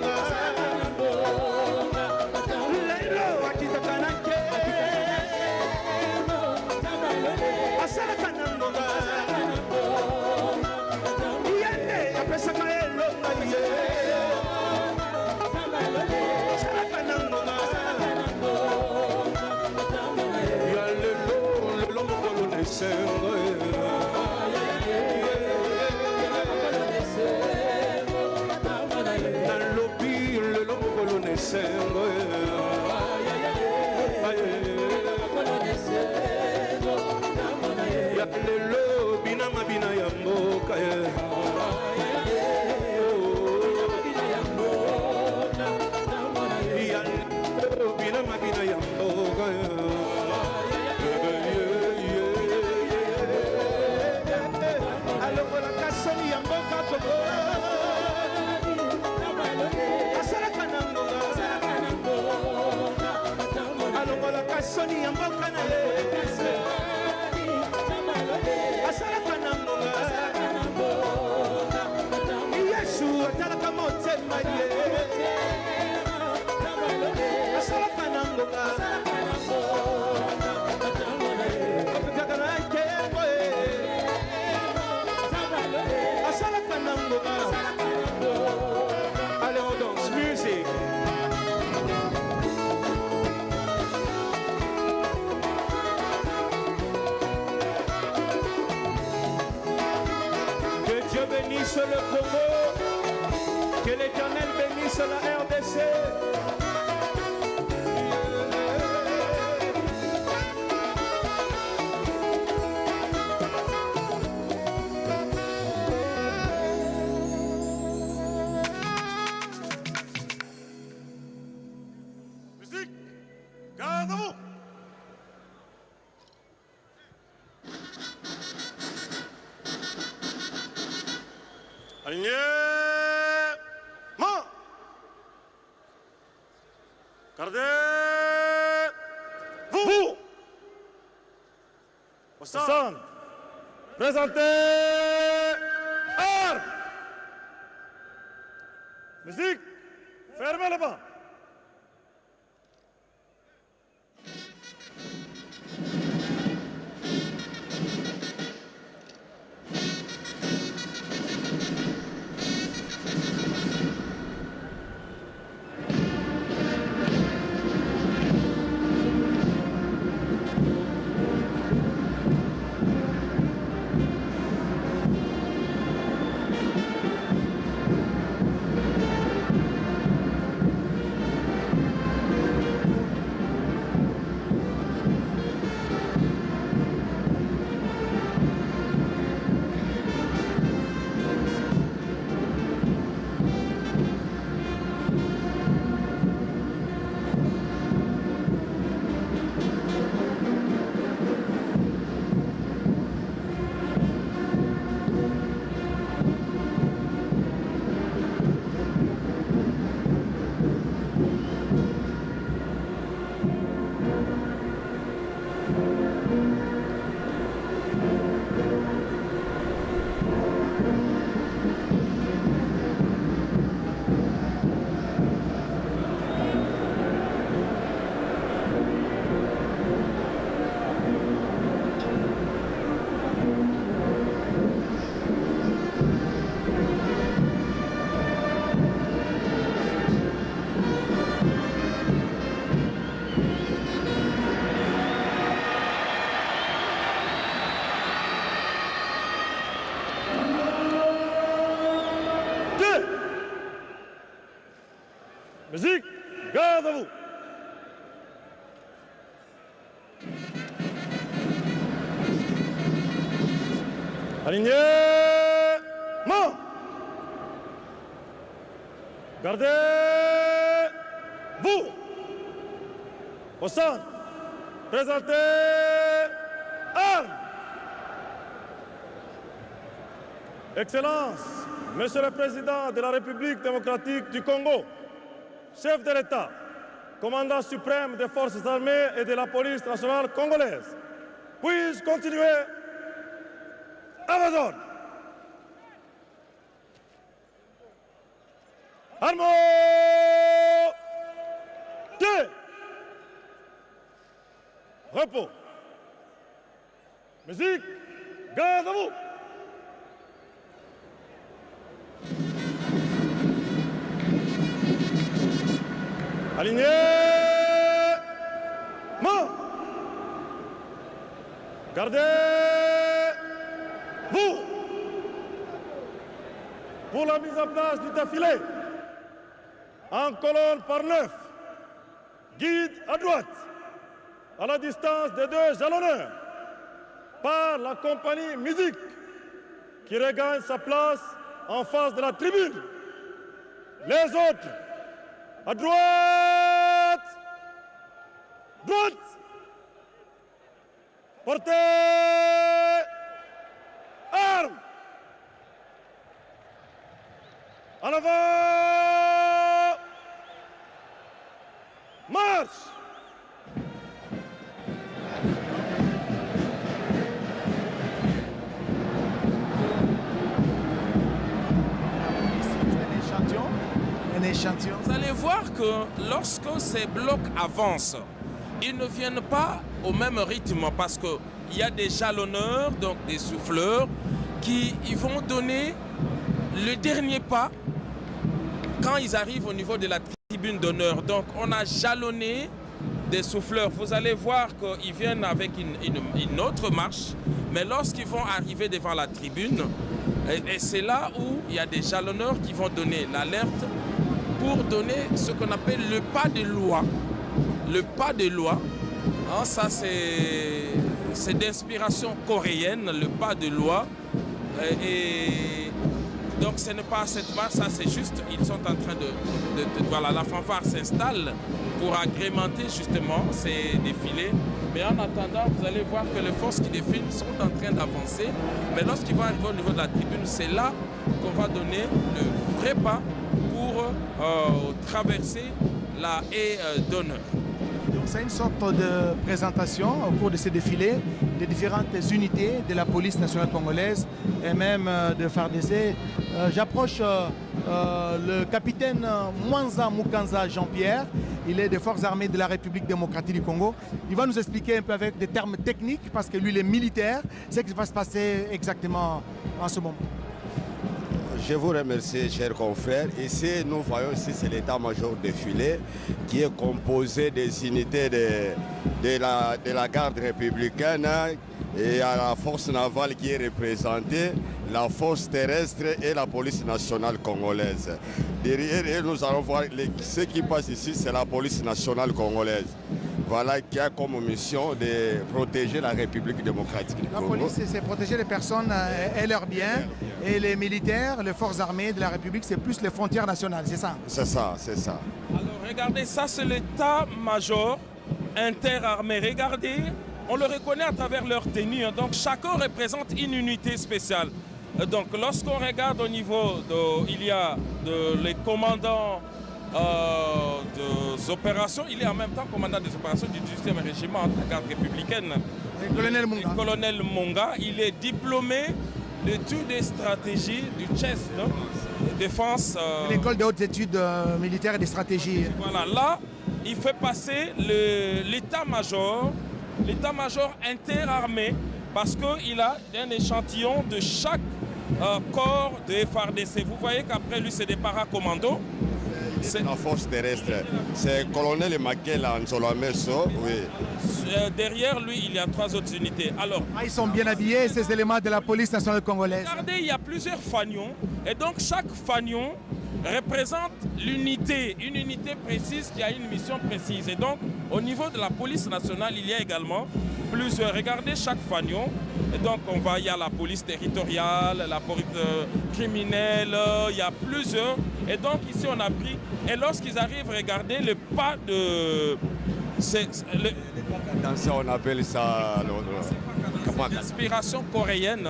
Le Congo, que l'Éternel bénisse la RDC. Musique, gardez-vous. Alignement. Gardez-vous. Au centre. Présentez. Armes. Musique. Fermez le banc. Musique, gardez-vous. Alignement. Gardez-vous. Au centre. Présentez. Armes. Excellence, Monsieur le Président de la République démocratique du Congo, chef de l'État, commandant suprême des forces armées et de la police nationale congolaise, puis-je continuer à vos ordres. Armes! Deux! Repos! Musique! Gardez-vous! Alignement. Gardez-vous pour la mise en place du défilé. En colonne par 9, guide à droite, à la distance de 2 jalonneurs, par la compagnie musique qui regagne sa place en face de la tribune. Les autres, à droite, droite, portez armes, en avant, marche. Vous allez voir que lorsque ces blocs avancent, ils ne viennent pas au même rythme parce qu'il y a des jalonneurs, donc des souffleurs, qui ils vont donner le dernier pas quand ils arrivent au niveau de la tribune d'honneur. Donc on a jalonné des souffleurs. Vous allez voir qu'ils viennent avec une autre marche, mais lorsqu'ils vont arriver devant la tribune, et c'est là où il y a des jalonneurs qui vont donner l'alerte pour donner ce qu'on appelle le pas de loi. Le pas de loi, hein, ça c'est d'inspiration coréenne, le pas de loi. Et donc ce n'est pas cette marche, ça c'est juste, ils sont en train voilà, la fanfare s'installe pour agrémenter justement ces défilés. Mais en attendant, vous allez voir que les forces qui défilent sont en train d'avancer. Mais lorsqu'ils vont arriver au niveau de la tribune, c'est là qu'on va donner le vrai pas pour traverser la haie d'honneur. C'est une sorte de présentation au cours de ces défilés des différentes unités de la police nationale congolaise et même de FARDC. J'approche le capitaine Mwanza Mukanza Jean-Pierre. Il est des forces armées de la République démocratique du Congo. Il va nous expliquer un peu avec des termes techniques parce que lui il est militaire. C'est ce qui va se passer exactement en ce moment. Je vous remercie, chers confrères. Ici, nous voyons ici, c'est l'état-major défilé qui est composé des unités de la garde républicaine et à la force navale qui est représentée, la force terrestre et la police nationale congolaise. Derrière, nous allons voir ce qui passe ici, c'est la police nationale congolaise. Voilà, qui a comme mission de protéger la République démocratique du Congo. La police, c'est protéger les personnes et leurs biens. Et les militaires, les forces armées de la République, c'est plus les frontières nationales, c'est ça? C'est ça, c'est ça. Alors regardez, ça c'est l'état-major interarmé. Regardez, on le reconnaît à travers leur tenue. Donc chacun représente une unité spéciale. Donc lorsqu'on regarde au niveau il y a les commandants des opérations, il est en même temps commandant des opérations du 18e régiment de la garde républicaine. Le colonel Monga. Le colonel Monga, il est diplômé d'études et stratégies du CHES, défense. L'école des hautes études militaires et des stratégies. Voilà, là, il fait passer l'état-major interarmé parce qu'il a un échantillon de chaque corps de FARDC. Vous voyez qu'après lui, c'est des paracommandos. C'est la force terrestre. C'est le colonel Makela Nzolameso, oui. Derrière lui, il y a 3 autres unités. Alors, ils sont bien habillés, ces éléments de la police nationale congolaise. Regardez, il y a plusieurs fanions. Et donc, chaque fanion représente l'unité, une unité précise qui a une mission précise. Et donc, au niveau de la police nationale, il y a également plusieurs. Regardez chaque fanion. Et donc, il y a la police territoriale, la police criminelle, il y a plusieurs. Et donc, ici, on a pris. Et lorsqu'ils arrivent, regardez le pas de. On appelle ça l'inspiration coréenne.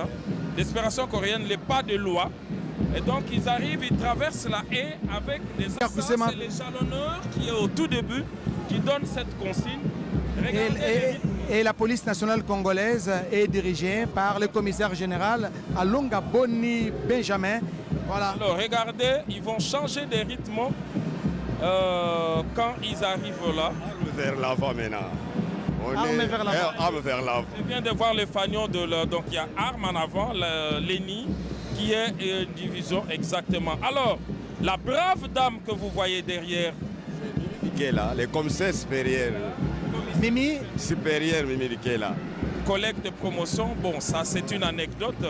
L'inspiration coréenne, les pas de loi. Et donc, ils arrivent, ils traversent la haie avec des assassins. C'est les jalonneurs qui est au tout début, qui donnent cette consigne. Et la police nationale congolaise est dirigée par le commissaire général Alonga Boni Benjamin. Voilà. Alors, regardez, ils vont changer de rythme quand ils arrivent là. Vers l'avant maintenant. Armes vers l'avant. Je viens de voir les fanions de leur... Donc, il y a armes en avant, l'ENI, qui est une division exactement. Alors, la brave dame que vous voyez derrière... C'est Mimi Kela, le commissaire supérieur. Mimi supérieur Mimi Kela. collègue de promotion. Bon, ça c'est une anecdote.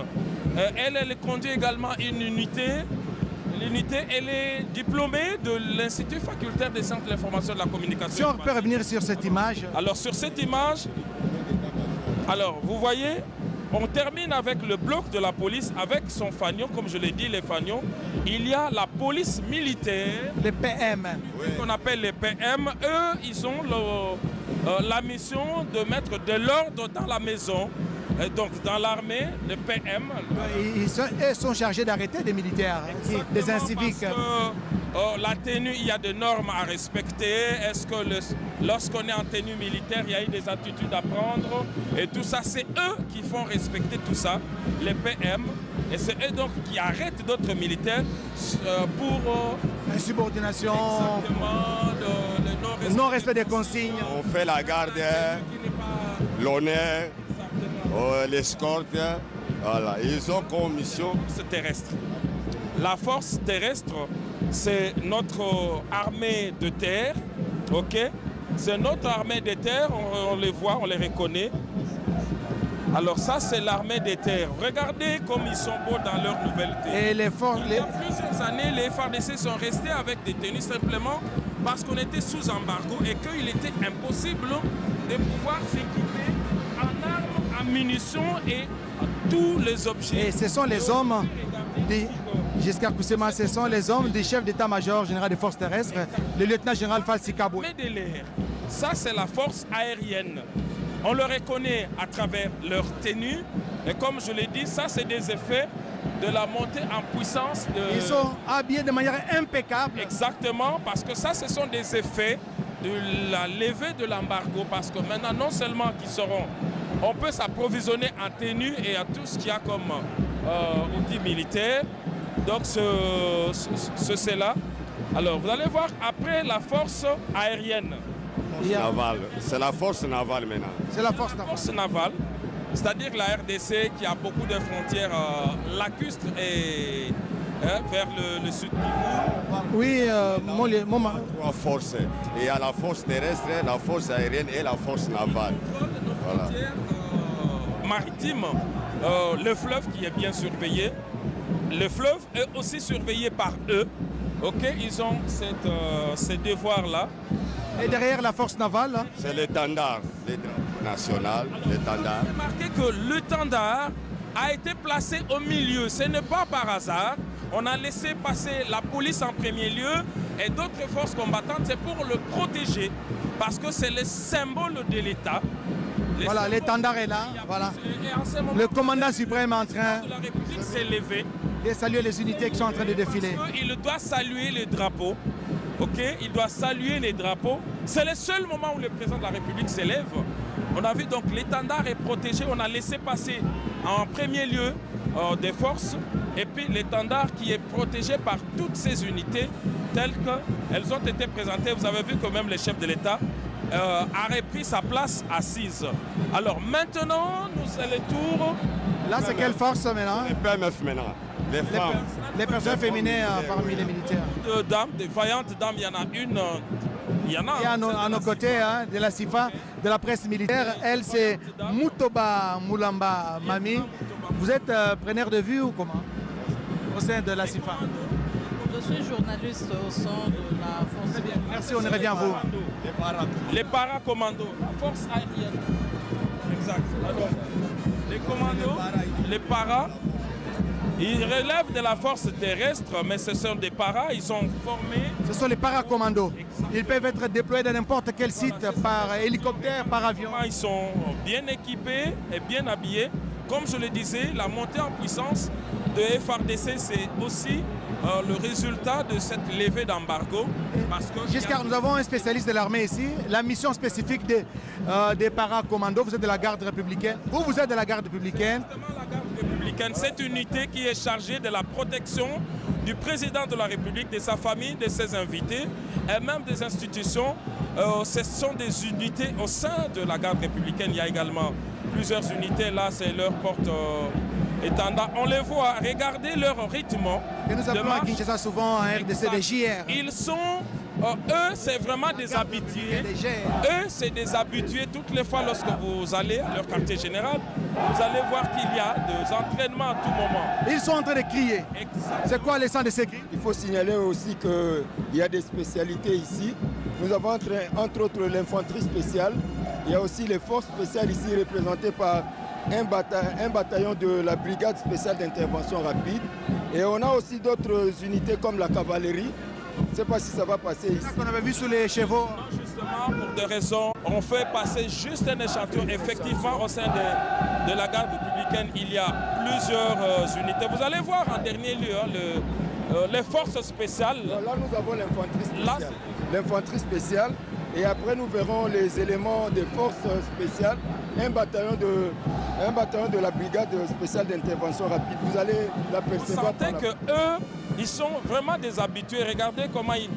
Elle conduit également une unité. L'unité, elle est diplômée de l'Institut facultaire des sciences de l'information et de la communication. Si on peut revenir sur cette image. Alors sur cette image, alors vous voyez, on termine avec le bloc de la police, avec son fanion, comme je l'ai dit, les fanions. Il y a la police militaire. Les PM. Qu'on appelle les PM. Eux, ils ont la mission de mettre de l'ordre dans la maison. Et donc dans l'armée, les PM... Ils sont chargés d'arrêter des militaires, des inciviques. La tenue, il y a des normes à respecter. Est-ce que lorsqu'on est en tenue militaire, il y a eu des attitudes à prendre? Et tout ça, c'est eux qui font respecter tout ça, les PM. Et c'est eux donc qui arrêtent d'autres militaires pour... insubordination, le non-respect des consignes. On fait la garde, l'honneur, l'escorte. Voilà, ils ont comme mission... terrestre. La force terrestre, c'est notre armée de terre, ok? C'est notre armée de terre, on les voit, on les reconnaît. Alors ça, c'est l'armée des terres. Regardez comme ils sont beaux dans leur nouvelle tenue. Et les forces... Il y a plusieurs années, les FARDC sont restés avec des tenues simplement parce qu'on était sous embargo et qu'il était impossible de pouvoir s'équiper en armes, en munitions et tous les objets. Et ce sont les hommes, Giscard Koussema, ce sont les hommes du chef d'état-major général des forces terrestres, le lieutenant-général Falsi Kaboué. Mais de l'air, ça c'est la force aérienne. On le reconnaît à travers leur tenue. Et comme je l'ai dit, ça c'est des effets de la montée en puissance. Ils sont habillés de manière impeccable. Exactement, parce que ça, ce sont des effets de la levée de l'embargo. Parce que maintenant, non seulement qu'ils seront, on peut s'approvisionner en tenue et à tout ce qu'il y a comme outils militaires. Donc, c'est là. Alors, vous allez voir, après la force aérienne. Navale. C'est la force navale maintenant. C'est la force navale. C'est-à-dire la RDC qui a beaucoup de frontières lacustres et vers le sud du Kivu. Oui, trois forces. Il y a la force terrestre, la force aérienne et la force navale. Voilà. Maritime, le fleuve qui est bien surveillé. Le fleuve est aussi surveillé par eux. Ok, ils ont ces devoirs-là. Et derrière la force navale, c'est l'étendard national, l'étendard. Remarquez que l'étendard a été placé au milieu. Ce n'est pas par hasard. On a laissé passer la police en premier lieu et d'autres forces combattantes. C'est pour le protéger parce que c'est le symbole de l'État. Voilà, l'étendard est là. Voilà. Le commandant suprême est en train la République s'est levé. De saluer les unités qui sont en train de défiler. Il doit saluer les drapeaux. Ok, il doit saluer les drapeaux. C'est le seul moment où le président de la République s'élève. On a vu donc l'étendard est protégé. On a laissé passer en premier lieu des forces. Et puis l'étendard qui est protégé par toutes ces unités telles qu'elles ont été présentées. Vous avez vu que même le chef de l'État a repris sa place assise. Alors maintenant, nous c'est le tour. Là, c'est quelle force maintenant? Les PMF maintenant. Les femmes. Les personnes féminines parmi les militaires. Des vaillantes dames, il y en a une. Il y en a. Et à nos côtés, hein, de la CIFA, de la presse militaire, elle c'est Moutoba Moulamba Mami. Vous êtes preneur de vue ou comment? Au sein de la CIFA. Je suis journaliste au sein de la force aérienne. Merci, on revient à vous. Les paracommandos, la force aérienne. Exact. Alors, les commandos, les paras, ils relèvent de la force terrestre, mais ce sont des paras, ils sont formés. Ce sont les paracommandos. Ils peuvent être déployés dans n'importe quel site par hélicoptère, par avion. Ils sont bien équipés et bien habillés. Comme je le disais, la montée en puissance de FARDC, c'est aussi le résultat de cette levée d'embargo. Giscard, nous avons un spécialiste de l'armée ici. La mission spécifique des paracommandos, vous êtes de la garde républicaine. Vous êtes de la garde républicaine. La garde républicaine, c'est une unité qui est chargée de la protection du président de la République, de sa famille, de ses invités et même des institutions. Ce sont des unités au sein de la garde républicaine. Il y a également plusieurs unités. Là, c'est leur porte-étendard. On les voit, regardez leur rythme. Et nous appelons à Kinshasa souvent un RDC de JR. Ils sont eux, c'est vraiment des habitués. Eux, c'est des habitués. Toutes les fois, lorsque vous allez à leur quartier général, vous allez voir qu'il y a des entraînements à tout moment. Ils sont en train de crier. C'est quoi le sens de ces cris? Il faut signaler aussi qu'il y a des spécialités ici. Nous avons entre autres l'infanterie spéciale. Il y a aussi les forces spéciales ici représentées par un bataillon de la brigade spéciale d'intervention rapide. Et on a aussi d'autres unités comme la cavalerie. Je ne sais pas si ça va passer ici. C'est ça qu'on avait vu sur les chevaux. Non, justement, pour des raisons, on fait passer juste un échantillon. Effectivement, au sein de la garde républicaine, il y a plusieurs unités. Vous allez voir en dernier lieu les forces spéciales. Là, nous avons l'infanterie spéciale. L'infanterie spéciale. Et après, nous verrons les éléments des forces spéciales. Un bataillon de la brigade spéciale d'intervention rapide. Vous allez l'apercevoir. Vous sentez qu'eux, ils sont vraiment des habitués. Regardez comment ils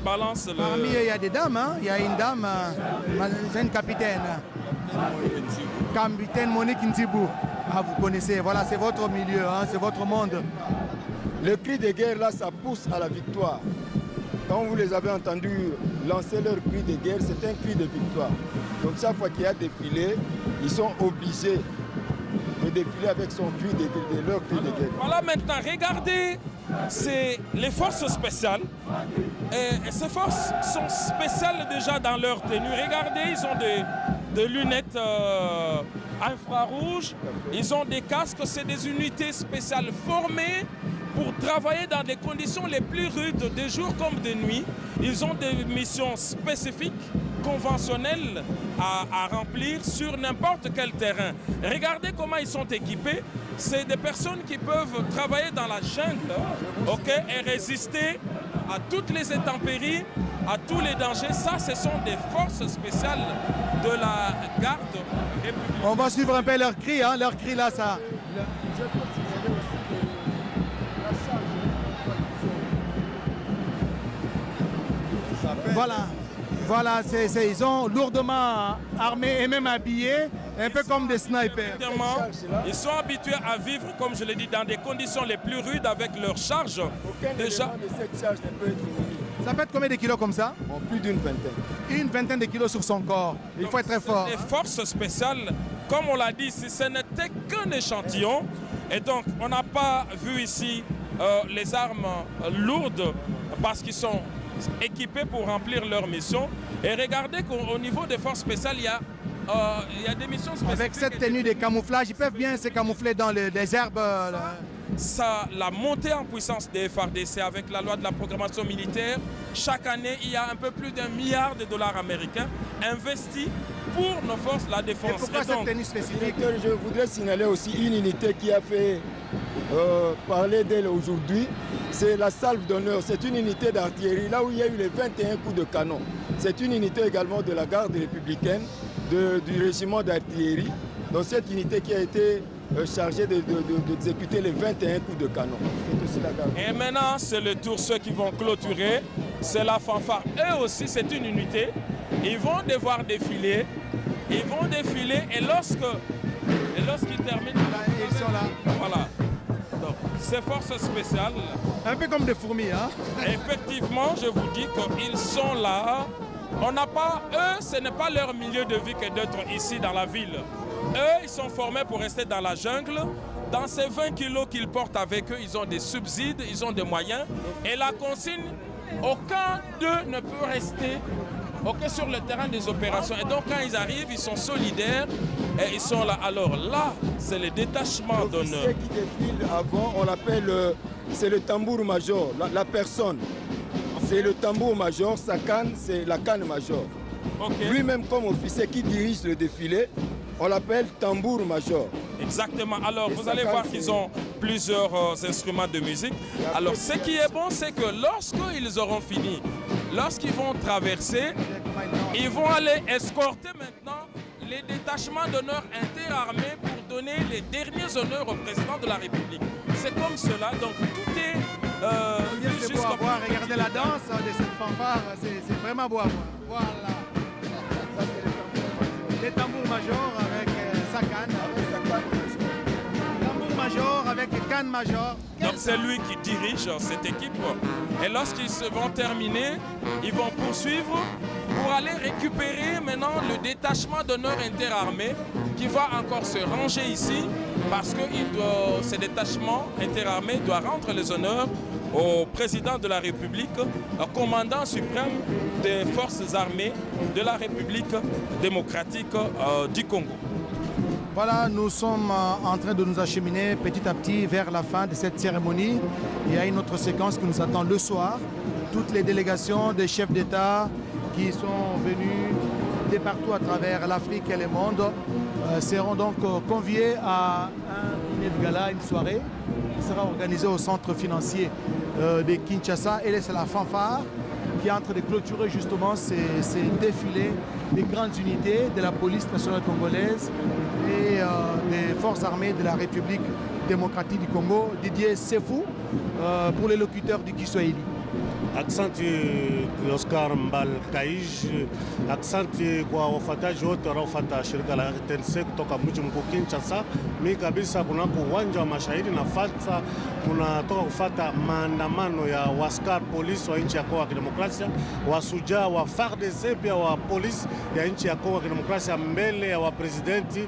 balancent le... Parmi eux, il y a des dames. Hein? Il y a une dame, c'est une capitaine. Capitaine Monique Ntibou. Ah, vous connaissez, voilà, c'est votre milieu, hein? C'est votre monde. Le cri de guerre, là, ça pousse à la victoire. Quand vous les avez entendus lancer leur cri de guerre, c'est un cri de victoire. Donc chaque fois qu'il y a défilé, ils sont obligés de défiler avec son cri leur cri de guerre. Voilà maintenant, regardez, c'est les forces spéciales. Et ces forces sont spéciales déjà dans leur tenue. Regardez, ils ont des lunettes infrarouges, ils ont des casques, c'est des unités spéciales formées pour travailler dans des conditions les plus rudes, de jour comme de nuit. Ils ont des missions spécifiques, conventionnelles à remplir sur n'importe quel terrain. Regardez comment ils sont équipés. C'est des personnes qui peuvent travailler dans la jungle, okay, et résister à toutes les intempéries, à tous les dangers. Ça, ce sont des forces spéciales de la garde républicaine. On va suivre un peu leur cri, hein, leur cri là, ça... Voilà, ils sont lourdement armés et même habillés, un peu comme des snipers. Ils sont habitués à vivre, comme je l'ai dit, dans des conditions les plus rudes avec leurs charges. Déjà, de cette charge ne peut être remis. Ça peut être combien de kilos comme ça? Bon, plus d'une vingtaine. Une vingtaine de kilos sur son corps. Il faut être très fort. Les forces spéciales, comme on l'a dit, si ce n'était qu'un échantillon, et donc on n'a pas vu ici les armes lourdes parce qu'ils sont équipés pour remplir leur mission. Et regardez qu'au niveau des forces spéciales, il y a des missions spécifiques. Avec cette tenue de camouflage, ils peuvent bien se camoufler dans les herbes. Ça, la montée en puissance des FARDC avec la loi de la programmation militaire, chaque année, il y a un peu plus d'1 milliard de dollars américains investis pour nos forces, la défense. Et pourquoi cette tenue spécifique? Je voudrais signaler aussi une unité qui a fait parler d'elle aujourd'hui. C'est la salve d'honneur. C'est une unité d'artillerie, là où il y a eu les 21 coups de canon. C'est une unité également de la garde républicaine, du régiment d'artillerie. Donc cette unité qui a été chargée d'exécuter les 21 coups de canon. Aussi la garde. Et maintenant, c'est le tour, ceux qui vont clôturer. C'est la fanfare. Eux aussi, c'est une unité. Ils vont devoir défiler. Ils vont défiler et lorsqu'ils terminent, ils sont là. Voilà. Donc, ces forces spéciales. Un peu comme des fourmis, hein? Effectivement, je vous dis qu'ils sont là. On n'a pas, eux, ce n'est pas leur milieu de vie que d'être ici dans la ville. Eux, ils sont formés pour rester dans la jungle. Dans ces 20 kilos qu'ils portent avec eux, ils ont des subsides, ils ont des moyens. Et la consigne, aucun d'eux ne peut rester sur le terrain des opérations. Et donc, quand ils arrivent, ils sont solidaires et ils sont là. Alors là, c'est le détachement d'honneur. L'officier qui défile avant, on l'appelle, c'est le tambour-major, la personne. C'est le tambour-major, sa canne, c'est la canne-major. Okay. Lui-même, comme officier qui dirige le défilé, on l'appelle tambour-major. Exactement. Alors, vous allez voir qu'ils ont plusieurs instruments de musique. Alors, ce qui est bon, c'est que lorsqu'ils auront fini, lorsqu'ils vont traverser, ils vont aller escorter maintenant les détachements d'honneur interarmés pour donner les derniers honneurs au président de la République. C'est comme cela. Donc, tout est... c'est beau à voir. Regardez la danse de cette fanfare. C'est vraiment beau à voir. Voilà. Les tambours majors avec sa canne. Tambour major avec Can Major. Donc c'est lui qui dirige cette équipe. Et lorsqu'ils se vont terminer, ils vont poursuivre pour aller récupérer maintenant le détachement d'honneur interarmé qui va encore se ranger ici parce que ce détachement interarmé doit rendre les honneurs au président de la République, au commandant suprême des forces armées de la République démocratique du Congo. Voilà, nous sommes en train de nous acheminer petit à petit vers la fin de cette cérémonie. Il y a une autre séquence qui nous attend le soir. Toutes les délégations des chefs d'État qui sont venus de partout à travers l'Afrique et le monde seront donc conviés à un gala, une soirée qui sera organisée au centre financier de Kinshasa. Et c'est la fanfare qui est en train de clôturer justement ces défilés des grandes unités de la police nationale congolaise et des forces armées de la République démocratique du Congo. Didier Sefou pour les locuteurs du Kiswahili. Asante Oscar Mbal Kaij, asante kwa wafuataji wote wanaofuata shirika la RTNC kutoka mji mkuu Kinshasa. Mimi kabisa kunako uwanja wa Mashahidi nafata tunatoka kufuata maandamano ya waskar polisi wa nchi ya Kongo ya Kidemokrasia, wasujaa wa FARDC pia wa polisi ya nchi ya Kongo ya Kidemokrasia mbele ya wapresidenti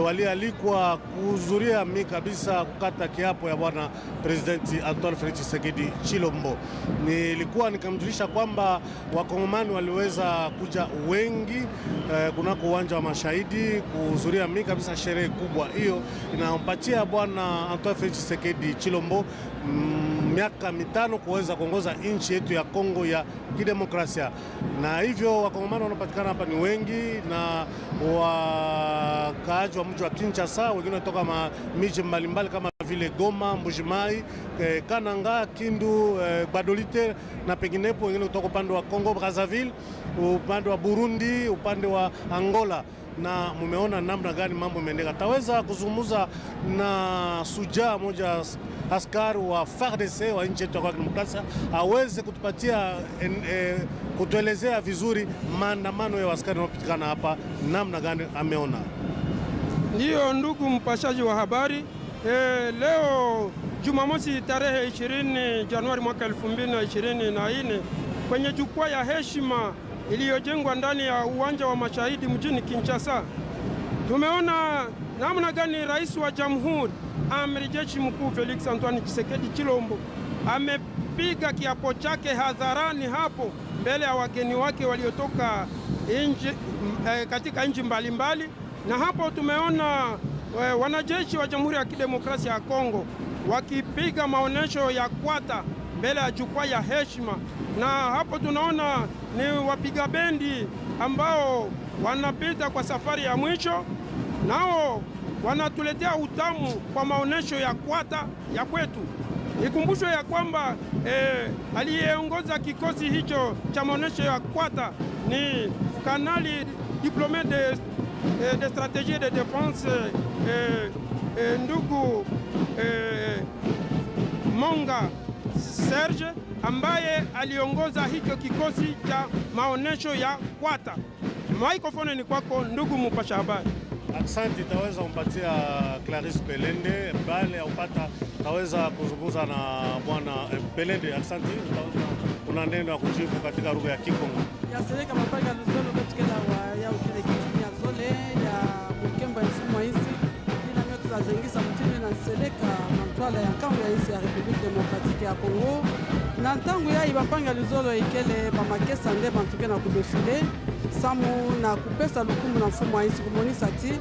walialikwa kuhudhuria mimi kabisa kukata kiapo ya bwana presidenti Antoine Felix Tshisekedi Chilombo. Nilikuwa nikamjulisha kwamba wakongomani waliweza kuja wengi kunako uwanja wa Mashahidi kuhudhuria mimi kabisa sherehe kubwa hiyo inampatia bwana Antoine Felix Tshisekedi Chilombo miaka 5 kuweza kuongoza nchi yetu ya Kongo ya Kidemokrasia. Na hivyo wakongomani wanapatikana hapa ni wengi na wakaaji wa mji wa Kinshasa, wengine kutoka miji mbalimbali kama vile Goma, Mbujimai, Kananga, Kindu, Badolite na penginepo, wengine kutoka upande wa Kongo Brazzaville, upande wa Burundi, upande wa Angola. Na mumeona namna gani mambo yameendeka. Taweza kuzungumza na sujaa moja askari wa FARDC wa nchi yetu ya Kidemokrasia aweze kutupatia kutuelezea vizuri maandamano ya askari wanaopatikana hapa namna gani ameona. Ndiyo ndugu mpashaji wa habari, leo Jumamosi tarehe 20 Januari mwaka 2024 kwenye jukwaa ya heshima iliyojengwa ndani ya uwanja wa Mashahidi mjini Kinshasa, tumeona namna gani rais wa jamhuri amiri jeshi mkuu Felix Antoine Tshisekedi Chilombo amepiga kiapo chake hadharani hapo mbele ya wageni wake waliotoka katika nchi mbalimbali. Na hapo tumeona wanajeshi wa Jamhuri ya Kidemokrasia ya Kongo wakipiga maonesho ya kwata mbele ya jukwaa ya heshima, na hapo tunaona ni wapiga bendi ambao wanapita kwa safari ya mwisho, nao wanatuletea utamu kwa maonesho ya kwata ya kwetu. Ikumbusho ya kwamba aliyeongoza kikosi hicho cha maonesho ya kwata ni kanali diplômé de stratégie de défense ndugu Monga Serge, ambaye aliongoza hicho kikosi cha maonesho ya kwata. Microphone ni kwako ndugu mpasha habari. Asante, taweza kumpatia Clarisse Pelende bale ya upata taweza kuzungumza na bwana Pelende. Asante, kuna neno ya kujibu katika lugha ya Kikongo. Ya sereka mapanga luzolo katika ya ukelekiti ya zole ya mkemba mfumo hizi ina mioto za zengisa mtini na seleka mantwala ya kambo ya isi ya Republique Démocratique ya Congo. Na ntangu ya ibapanga luzolo ikele bamakesa nde bantuke na kubefile samu na kupesa lukumu na mfumo wa isi kumonisa ti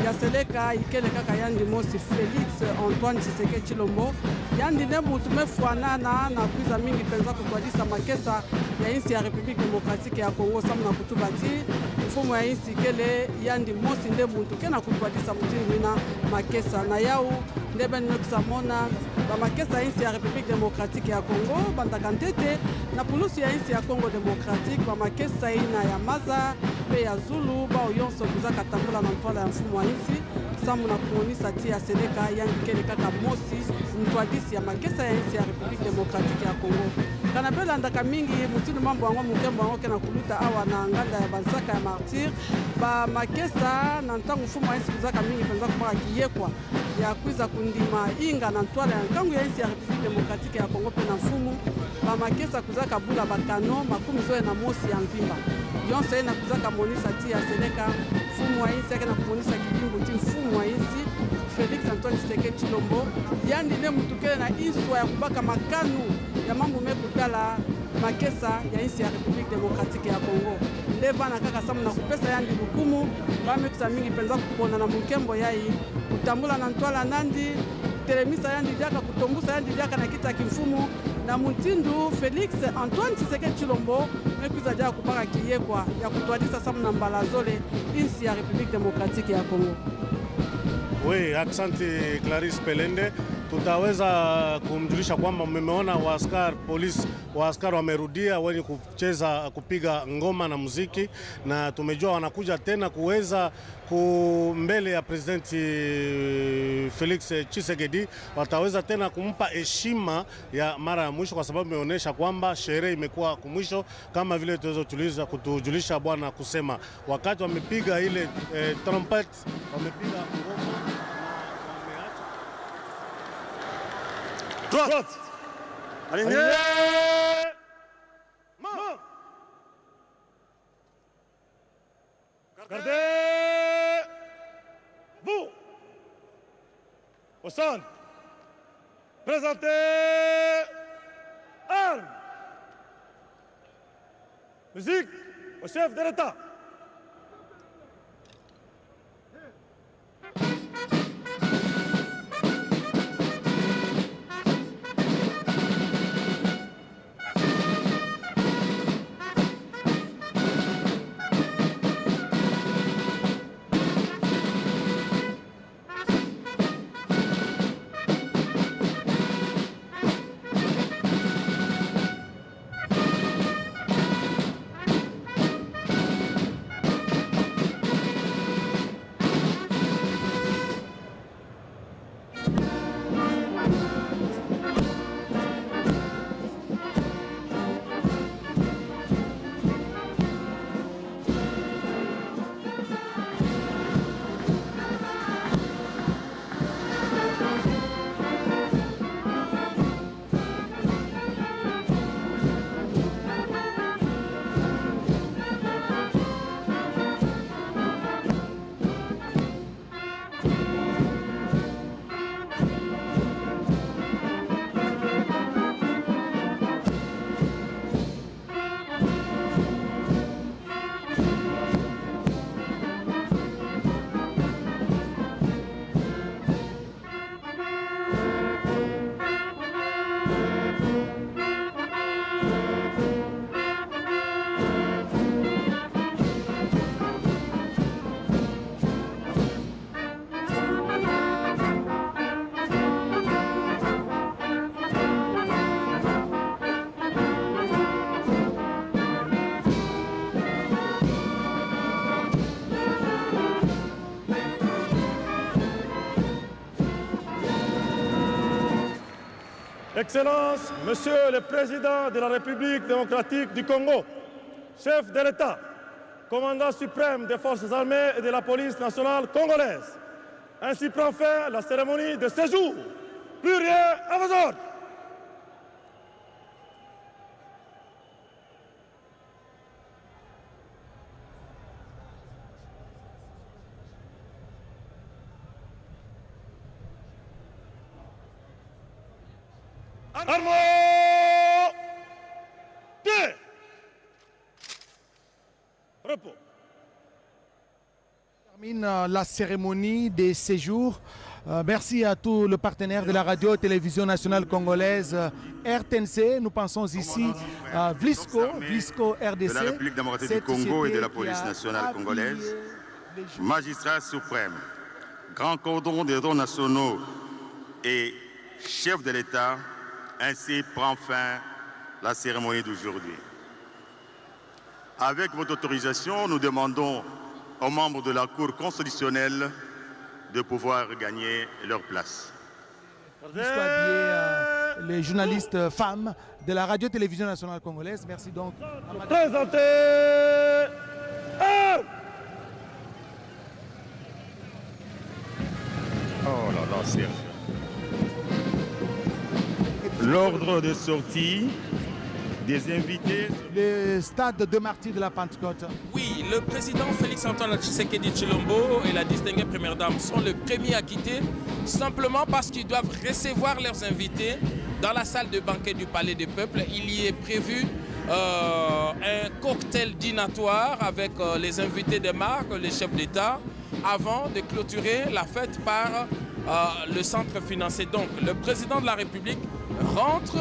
ya seleka ikele kaka yandi mosi Felix Antoine Tshisekedi Chilombo yandi ne mutu mefuana na kuiza mingi penza kutwadisa makesa ya isi ya Republique Démocratique ya Congo samu na kutubati mfumo ya isi ikele yandi mosi nde mutu kena kutwadisa mutini na makesa na yau ndebe nekusamona bamakesa isi ya République démocratique ya Congo bandakantete na pulusu ya isi ya Congo démocratique bamakesa ina ya maza pe ya zulu ba oyonso kuzaka tambula na ntwala ya mfumo wa isi samu na kumonisa ti ya seleka yandikele kaka mosi ntwadisi ya makesa ya isi ya République démocratique ya Congo kana bela ndaka mingi mutini mambo wango mukembo wango kena kuluta awa na nganda ya bansaka ya martyr ba makesa na ntangu mfumo wa isi kuzaka mingi penza kumaka kiyekwa ya kuiza kundima inga na ntwala ya nkangu ya insi ya République démocratique ya Congo pe na mfumu bamakesa kuzaka bula bakano makumi zoe na mosi ya mvimba yonso ye na kuzaka monisa ti ya seleka mfumu wa insi yake na kumonisa kibingu ti mfumu wa insi Félix Antoine Tshisekedi Tshilombo yandi ne mutukele na iswa ya kubaka makanu ya mambo mekutala makesa ya insi ya République démocratique ya Congo nde vana kaka samu na kupesa yandi bukumu bamekusa mingi penza kupona na mukembo yai kutambula na ntwala nandi kutelemisa yandi diaka kutombusa yandi diaka na kita kimfumu na mutindu Félix Antoine Tshisekedi Tshilombo mekusa dia kubaka kiyekwa ya kutwadisa samu na mbala zole insi ya République démocratique ya Congo. Oui, asante Clarisse Pelende. Tutaweza kumjulisha kwamba mmeona waaskari polisi waaskari wamerudia wenye kucheza kupiga ngoma na muziki, na tumejua wanakuja tena kuweza mbele ya Presidenti Felix Tshisekedi, wataweza tena kumpa heshima ya mara ya mwisho, kwa sababu imeonyesha kwamba sherehe imekuwa kumwisho, kama vile tuweza kutujulisha bwana kusema wakati wamepiga ile trumpet, wamepiga ngoma. Droite. Aligné. Main. Gardez. Vous. Au centre. Présentez. Armes. Musique au chef de l'État. Excellence, Monsieur le Président de la République démocratique du Congo, chef de l'État, commandant suprême des forces armées et de la police nationale congolaise. Ainsi prend fin la cérémonie de séjour. Plus rien à vos ordres. Armo! Repos. Termine la cérémonie des séjours. Merci à tous les partenaires de la radio-télévision nationale congolaise RTNC. Nous pensons ici à Vlisco RDC. De la République démocratique du Congo et de la police nationale congolaise. Magistrat suprême, grand cordon des ordres nationaux et chef de l'État. Ainsi prend fin la cérémonie d'aujourd'hui. Avec votre autorisation, nous demandons aux membres de la Cour constitutionnelle de pouvoir gagner leur place. Les journalistes femmes de la radio-télévision nationale congolaise. Merci donc. Présentez. Oh là là, Serge. L'ordre de sortie des invités. Le stade de Martyrs de la Pentecôte. Oui, le président Félix-Antoine Tshisekedi Tshilombo et la distinguée première dame sont les premiers à quitter, simplement parce qu'ils doivent recevoir leurs invités dans la salle de banquet du Palais du Peuple. Il y est prévu un cocktail dînatoire avec les invités des marques, les chefs d'État, avant de clôturer la fête par le centre financier. Donc, le président de la République rentre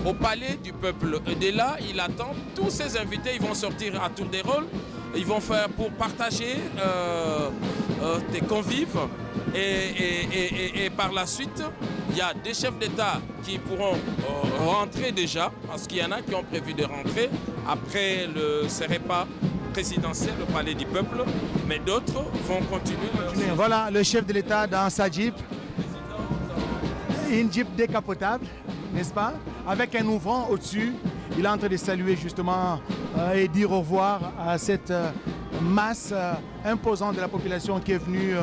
au Palais du Peuple. Et dès là, il attend tous ses invités. Ils vont sortir à tour des rôles. Ils vont faire pour partager des convives. Et par la suite, il y a des chefs d'État qui pourront rentrer déjà, parce qu'il y en a qui ont prévu de rentrer après ce repas présidentiel au Palais du Peuple, mais d'autres vont continuer. Voilà le chef de l'État dans sa Jeep, une Jeep décapotable, n'est-ce pas, avec un ouvrant au-dessus. Il est en train de saluer justement et dire au revoir à cette masse imposante de la population qui est venue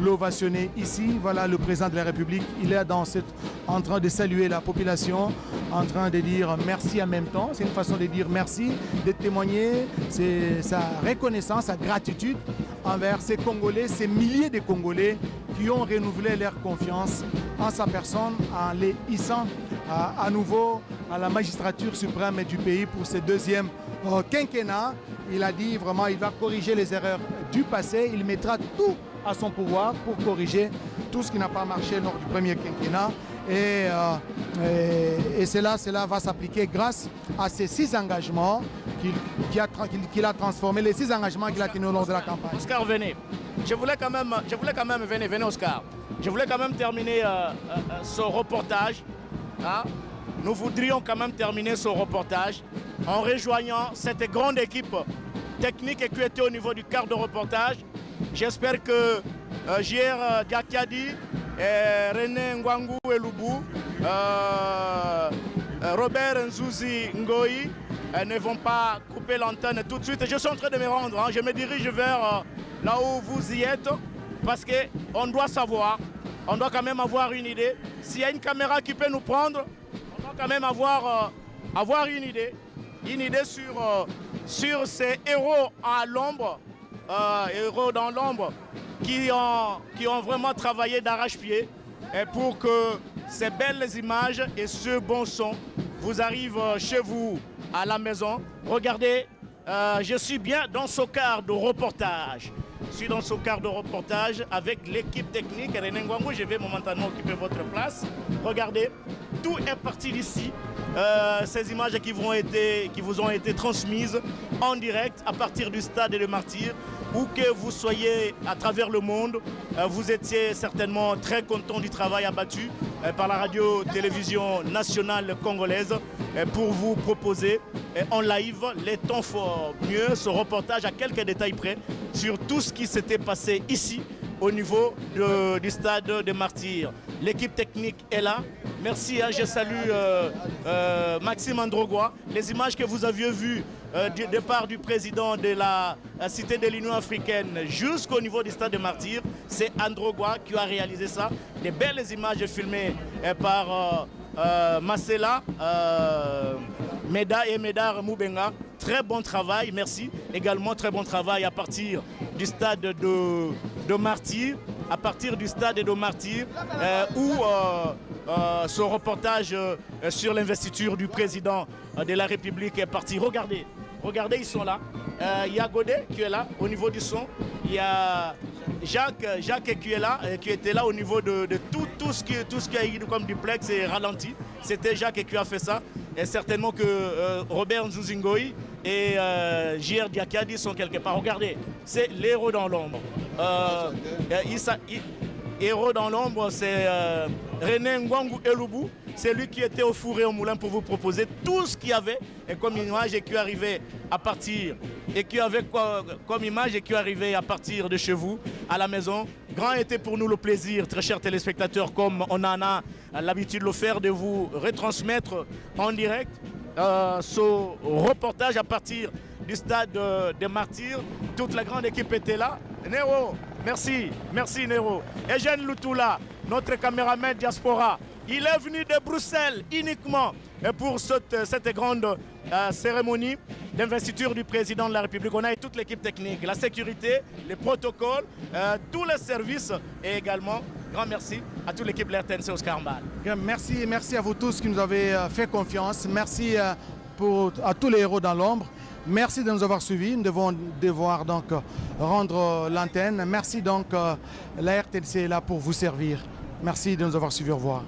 l'ovationner ici. Voilà le président de la République, il est en train de saluer la population, en train de dire merci en même temps. C'est une façon de dire merci, de témoigner sa reconnaissance, sa gratitude envers ces Congolais, ces milliers de Congolais qui ont renouvelé leur confiance en sa personne, en les hissant à nouveau à la magistrature suprême du pays pour ce deuxième quinquennat. Il a dit vraiment il va corriger les erreurs du passé, il mettra tout à son pouvoir pour corriger tout ce qui n'a pas marché lors du premier quinquennat. Et cela va s'appliquer grâce à ces 6 engagements qu'il a transformés, les 6 engagements qu'il a tenus au long de la campagne. Oscar, venez. Je voulais quand même, venez Oscar. Je voulais quand même terminer ce reportage. Hein? Nous voudrions quand même terminer ce reportage en rejoignant cette grande équipe technique qui était au niveau du quart de reportage. J'espère que J.R. Diakadi, René Ngwangu Elubu, Robert Nzouzi Ngoyi ne vont pas couper l'antenne tout de suite. Je suis en train de me rendre, hein. Je me dirige vers là où vous y êtes, parce qu'on doit savoir, on doit quand même avoir une idée. S'il y a une caméra qui peut nous prendre, on doit quand même avoir une idée sur ces héros à l'ombre, héros dans l'ombre, qui ont vraiment travaillé d'arrache-pied pour que ces belles images et ce bon son vous arrivent chez vous à la maison. Regardez, je suis bien dans ce quart de reportage. Je suis dans ce quart de reportage avec l'équipe technique. René Ngwangu, je vais momentanément occuper votre place. Regardez, tout est parti d'ici. Ces images qui vous ont été transmises en direct à partir du stade des Martyrs. Où que vous soyez à travers le monde, vous étiez certainement très content du travail abattu par la radio-télévision nationale congolaise pour vous proposer en live les temps forts. Mieux, ce reportage à quelques détails près sur tout ce qui s'était passé ici au niveau du stade des Martyrs. L'équipe technique est là. Merci, hein, je salue Maxime Androgua. Les images que vous aviez vues du départ du président de la Cité de l'Union africaine jusqu'au niveau du stade des Martyrs, c'est Androgua qui a réalisé ça. Des belles images filmées par Marcela, Meda et Medar Moubenga. Très bon travail, merci. Également très bon travail à partir du stade de Martyrs, où ce reportage sur l'investiture du président de la République est parti. Regardez, ils sont là. Il y a Godet qui est là au niveau du son. Il y a Jacques qui est là, qui était là au niveau de tout ce qui a eu comme duplex et ralenti. C'était Jacques qui a fait ça. Et certainement que Robert Nzouzingoï et J.R. Diakadi sont quelque part. Regardez, c'est l'héros dans l'ombre. Héros dans l'ombre, c'est René Ngwangu Elubu. C'est lui qui était au four et au moulin pour vous proposer tout ce qu'il y avait et comme image et qui arrivait à partir à partir de chez vous à la maison. Grand était pour nous le plaisir, très chers téléspectateurs, comme on en a l'habitude de le faire, de vous retransmettre en direct ce reportage à partir du stade des Martyrs. Toute la grande équipe était là. Nero, merci Nero. Eugène Lutoula, notre caméraman diaspora. Il est venu de Bruxelles uniquement pour cette grande cérémonie d'investiture du président de la République. On a toute l'équipe technique, la sécurité, les protocoles, tous les services et également, grand merci à toute l'équipe de l'RTNC Oscar Mbal. Merci à vous tous qui nous avez fait confiance. Merci à tous les héros dans l'ombre. Merci de nous avoir suivis. Nous devons devoir donc rendre l'antenne. Merci donc, la RTNC est là pour vous servir. Merci de nous avoir suivis. Au revoir.